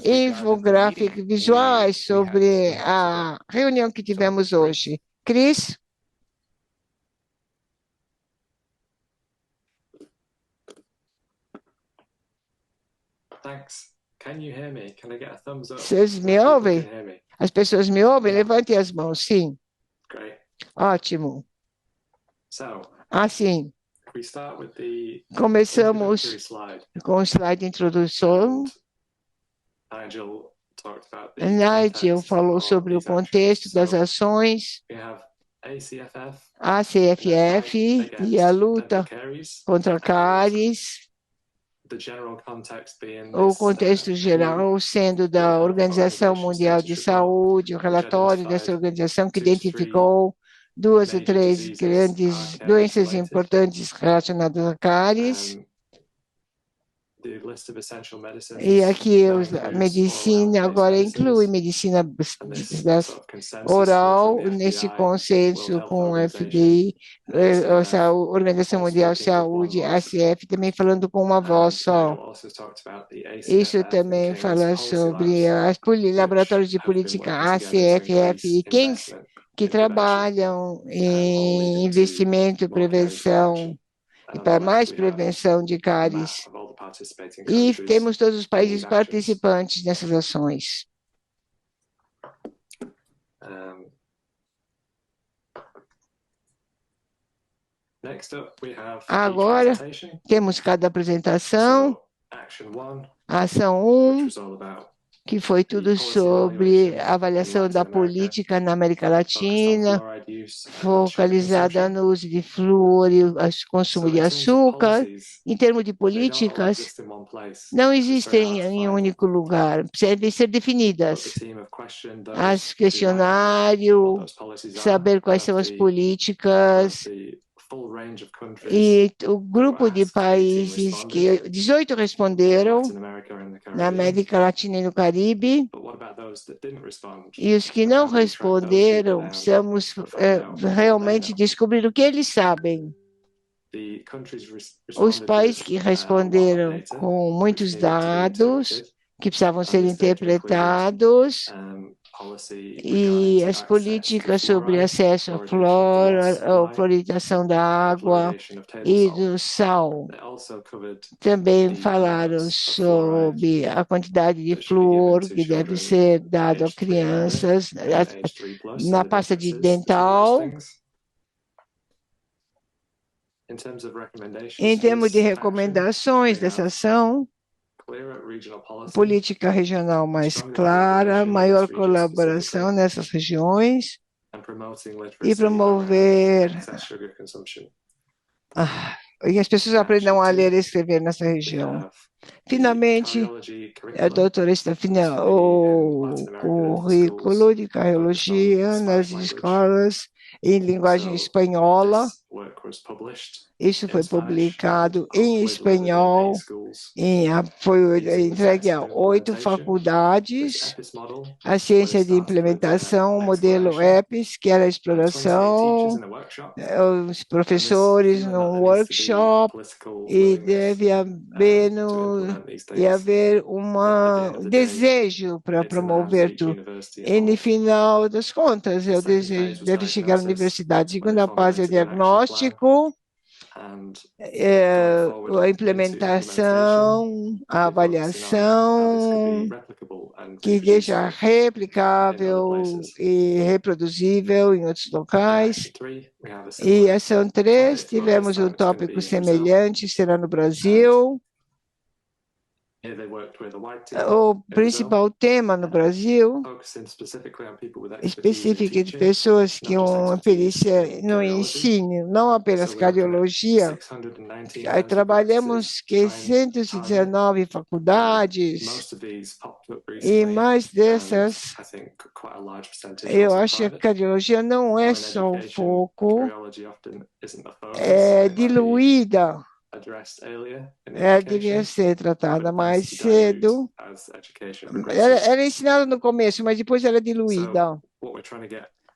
Speaker 4: infográficos visuais sobre a reunião que tivemos hoje. Chris? Vocês me ouvem? As pessoas me ouvem? Levantem as mãos, sim. Ótimo. Assim, começamos com o slide de introdução. Nigel falou sobre o contexto das ações, a ACFF e a luta contra a cáries. O contexto geral sendo da Organização Mundial de Saúde, o relatório dessa organização que identificou 2 ou 3 grandes doenças importantes relacionadas a cáries. E aqui a medicina agora inclui medicina oral nesse consenso com a FBI, a Organização Mundial de Saúde, a ACF, também falando com uma voz só. Isso também fala sobre os laboratórios de política ACFF e Kings, que trabalham em investimento, prevenção, e para mais prevenção de cáries. E temos todos os países participantes nessas ações. Agora, temos cada apresentação. A ação 1 que foi tudo sobre a avaliação da política na América Latina, focalizada no uso de flúor e o consumo de açúcar. Em termos de políticas, não existem em um único lugar, devem ser definidas. As questionário, saber quais são as políticas, e o grupo de países que 18 responderam na América Latina e no Caribe, e os que não responderam, precisamos realmente descobrir o que eles sabem. Os países que responderam com muitos dados que precisavam ser interpretados, e as políticas sobre acesso à flora, a fluoridação da água e do sal. Também falaram sobre a quantidade de flúor que deve ser dado a crianças na pasta de dental. Em termos de recomendações dessa ação, política regional mais clara, maior colaboração nessas regiões e promover e as pessoas aprendam a ler e escrever nessa região. Finalmente, a doutora Stefania, o currículo de cardiologia nas escolas em linguagem espanhola. Isso foi publicado em espanhol, foi entregue a 8 faculdades. A ciência de implementação, o modelo EPIS, que era a exploração, os professores num workshop, e deve haver um desejo para promover tudo. E no final das contas, o desejo deve chegar à universidade. Segunda fase é o diagnóstico, a implementação, a avaliação, que deixa replicável e reproduzível em outros locais. E ação 3, tivemos um tópico semelhante, será no Brasil. O principal tema no Brasil, específico de pessoas que têm perícia no ensino, não apenas cardiologia. Aí trabalhamos com 119 faculdades, e mais dessas, eu acho que a cardiologia não é só o foco, é diluída. Ela devia ser tratada mais cedo. Ela é ensinada no começo, mas depois ela é diluída.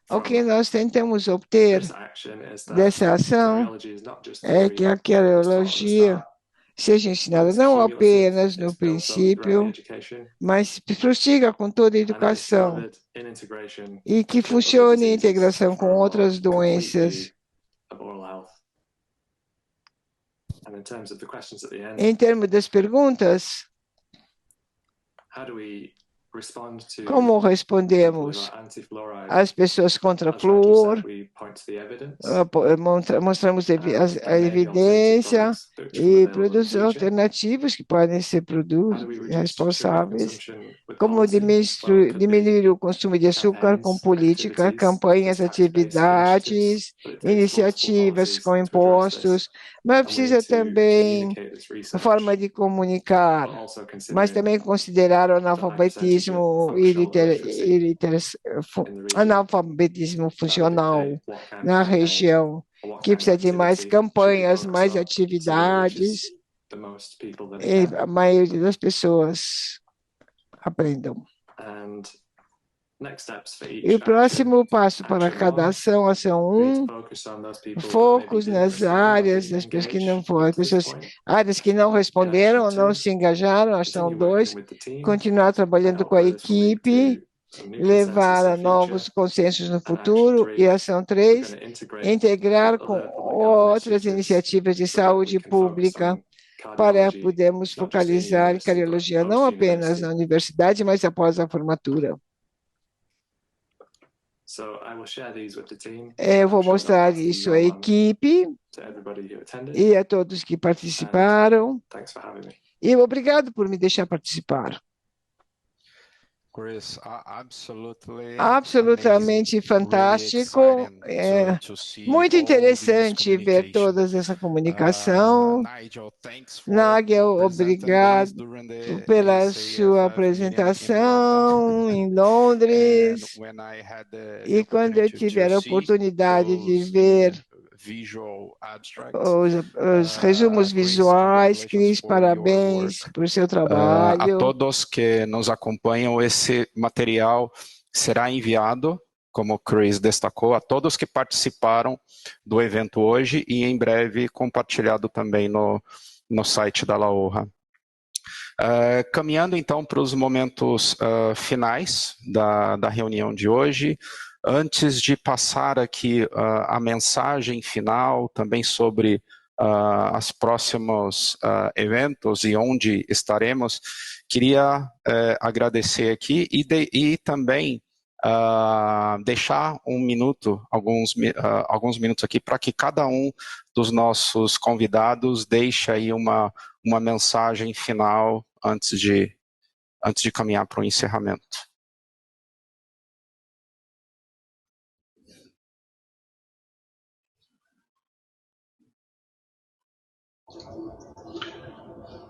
Speaker 4: O que nós tentamos obter dessa ação é que a cardiologia seja ensinada não apenas no princípio, mas prossiga com toda a educação e que funcione em integração com outras doenças. Em termos das perguntas, como respondemos às pessoas contra flúor? Mostramos a evidência e produtos alternativos que podem ser produtos responsáveis. Como diminuir o consumo de açúcar com política, campanhas, atividades, iniciativas com impostos, mas precisa também a forma de comunicar, mas também considerar o analfabetismo analfabetismo funcional na região, que precisa de mais campanhas, mais atividades, e a maioria das pessoas aprendam. E o próximo passo para cada ação 1, focos nas áreas das pessoas que não foram, áreas que não responderam ou não se engajaram, ação 2, continuar trabalhando com a equipe, levar a novos consensos no futuro, e ação 3, integrar com outras iniciativas de saúde pública para podermos focalizar em cardiologia não apenas na universidade, mas após a formatura. Eu vou mostrar isso à equipe e a todos que participaram. E obrigado por me deixar participar. absolutamente fantástico. É muito interessante ver toda essa comunicação. Nigel, obrigado pela sua apresentação em Londres. E quando eu tiver a oportunidade de ver os resumos visuais, Cris, parabéns por seu trabalho.
Speaker 1: A todos que nos acompanham, esse material será enviado, como o Chris destacou, a todos que participaram do evento hoje e em breve compartilhado também no site da Laorra. Caminhando então para os momentos finais da reunião de hoje, antes de passar aqui a mensagem final também sobre os próximos eventos e onde estaremos, queria agradecer aqui e também deixar alguns minutos aqui para que cada um dos nossos convidados deixe aí uma mensagem final antes de caminhar para o encerramento.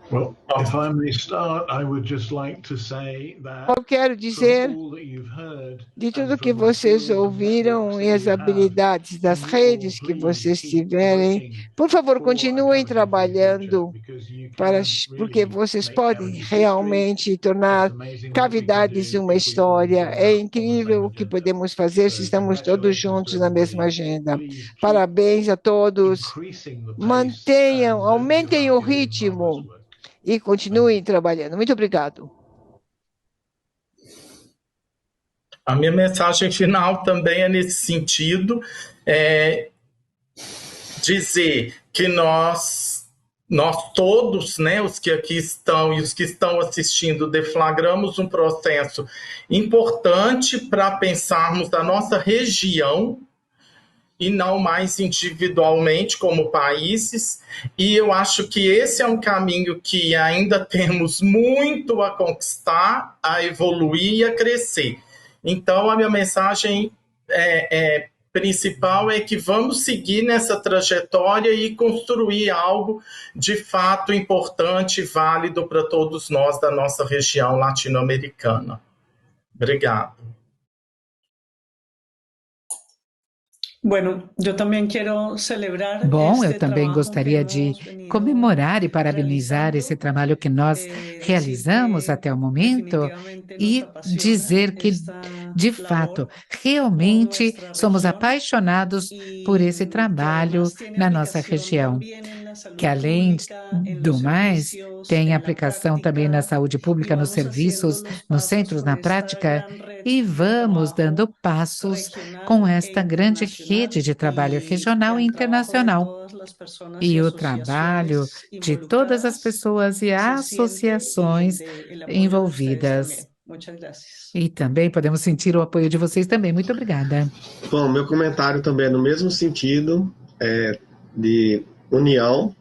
Speaker 4: Eu quero dizer, de tudo que vocês ouviram e as habilidades das redes que vocês tiverem, por favor, continuem trabalhando, porque vocês podem realmente tornar cavidades uma história. É incrível o que podemos fazer se estamos todos juntos na mesma agenda. Parabéns a todos. Aumentem o ritmo e continuem trabalhando. Muito obrigado.
Speaker 5: A minha mensagem final também é nesse sentido, dizer que nós todos, né, os que aqui estão e os que estão assistindo, deflagramos um processo importante para pensarmos da nossa região e não mais individualmente como países, e eu acho que esse é um caminho que ainda temos muito a conquistar, a evoluir e a crescer. Então, a minha mensagem principal é que vamos seguir nessa trajetória e construir algo de fato importante e válido para todos nós da nossa região latino-americana. Obrigado.
Speaker 6: Bom, eu também gostaria de comemorar e parabenizar esse trabalho que nós realizamos até o momento e dizer que, de fato, realmente somos apaixonados por esse trabalho na nossa região, que além do mais, tem aplicação também na saúde pública, nos serviços, nos centros, na prática, e vamos dando passos com esta grande rede de trabalho regional e internacional. E o trabalho de todas as pessoas e associações envolvidas. E também podemos sentir o apoio de vocês também. Muito obrigada.
Speaker 7: Bom, meu comentário também é no mesmo sentido, de união.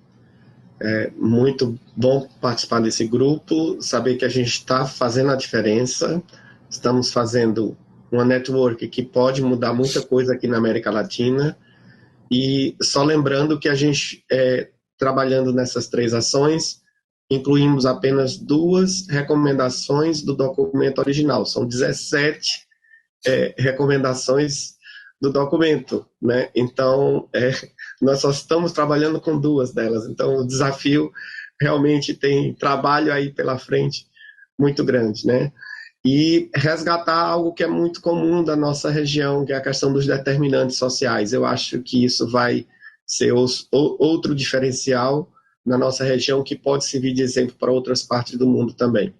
Speaker 7: É muito bom participar desse grupo, saber que a gente está fazendo a diferença, estamos fazendo uma network que pode mudar muita coisa aqui na América Latina, e só lembrando que a gente, trabalhando nessas 3 ações, incluímos apenas 2 recomendações do documento original, são 17 recomendações do documento, né? Então, nós só estamos trabalhando com 2 delas, então o desafio realmente tem trabalho aí pela frente muito grande, né? E resgatar algo que é muito comum da nossa região, que é a questão dos determinantes sociais. Eu acho que isso vai ser outro diferencial na nossa região que pode servir de exemplo para outras partes do mundo também.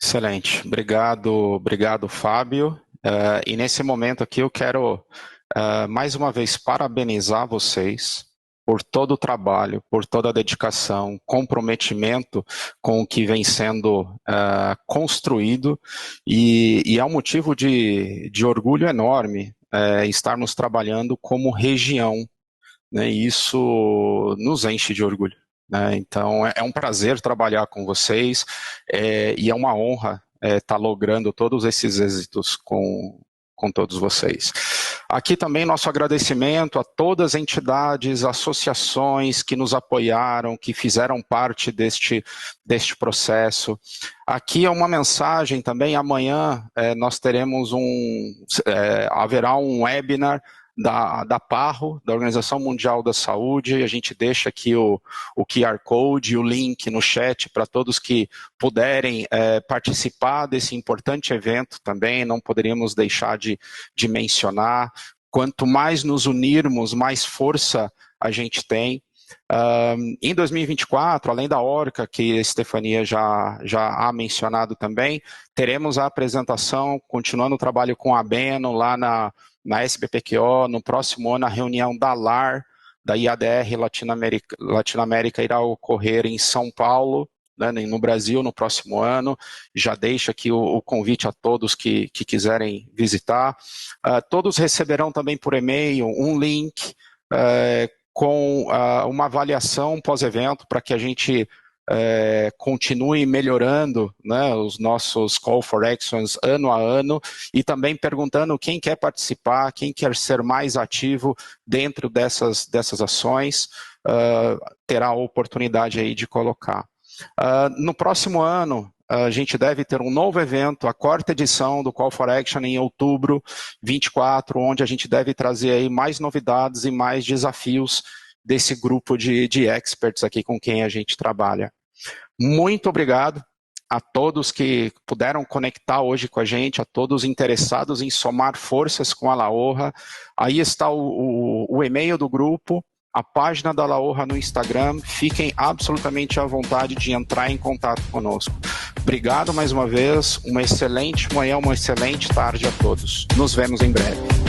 Speaker 1: Excelente, obrigado Fábio. E nesse momento aqui eu quero mais uma vez parabenizar vocês por todo o trabalho, por toda a dedicação, comprometimento com o que vem sendo construído, e é um motivo de orgulho enorme estarmos trabalhando como região, né? E isso nos enche de orgulho. Então, é um prazer trabalhar com vocês, e é uma honra estar logrando todos esses êxitos com todos vocês. Aqui também nosso agradecimento a todas as entidades, associações que nos apoiaram, que fizeram parte deste processo. Aqui é uma mensagem também, amanhã nós teremos haverá um webinar da PAHO, da Organização Mundial da Saúde. A gente deixa aqui o QR Code e o link no chat para todos que puderem participar desse importante evento também, não poderíamos deixar de mencionar. Quanto mais nos unirmos, mais força a gente tem. Em 2024, além da ORCA, que a Stefania já há mencionado também, teremos a apresentação, continuando o trabalho com a Beno lá na SBPQO, no próximo ano a reunião da LAR, da IADR Latinoamérica irá ocorrer em São Paulo, né, no Brasil, no próximo ano. Já deixo aqui o convite a todos que quiserem visitar. Todos receberão também por e-mail um link com uma avaliação pós-evento para que a gente continue melhorando, né, os nossos Call for Actions ano a ano e também perguntando quem quer participar, quem quer ser mais ativo dentro dessas ações, terá a oportunidade aí de colocar. No próximo ano, a gente deve ter um novo evento, a 4ª edição do Call for Action em outubro 24, onde a gente deve trazer aí mais novidades e mais desafios desse grupo de experts aqui com quem a gente trabalha. Muito obrigado a todos que puderam conectar hoje com a gente, a todos interessados em somar forças com a LAOHA. Aí está o e-mail do grupo, a página da LAOHA no Instagram. Fiquem absolutamente à vontade de entrar em contato conosco. Obrigado mais uma vez, uma excelente manhã, uma excelente tarde a todos. Nos vemos em breve.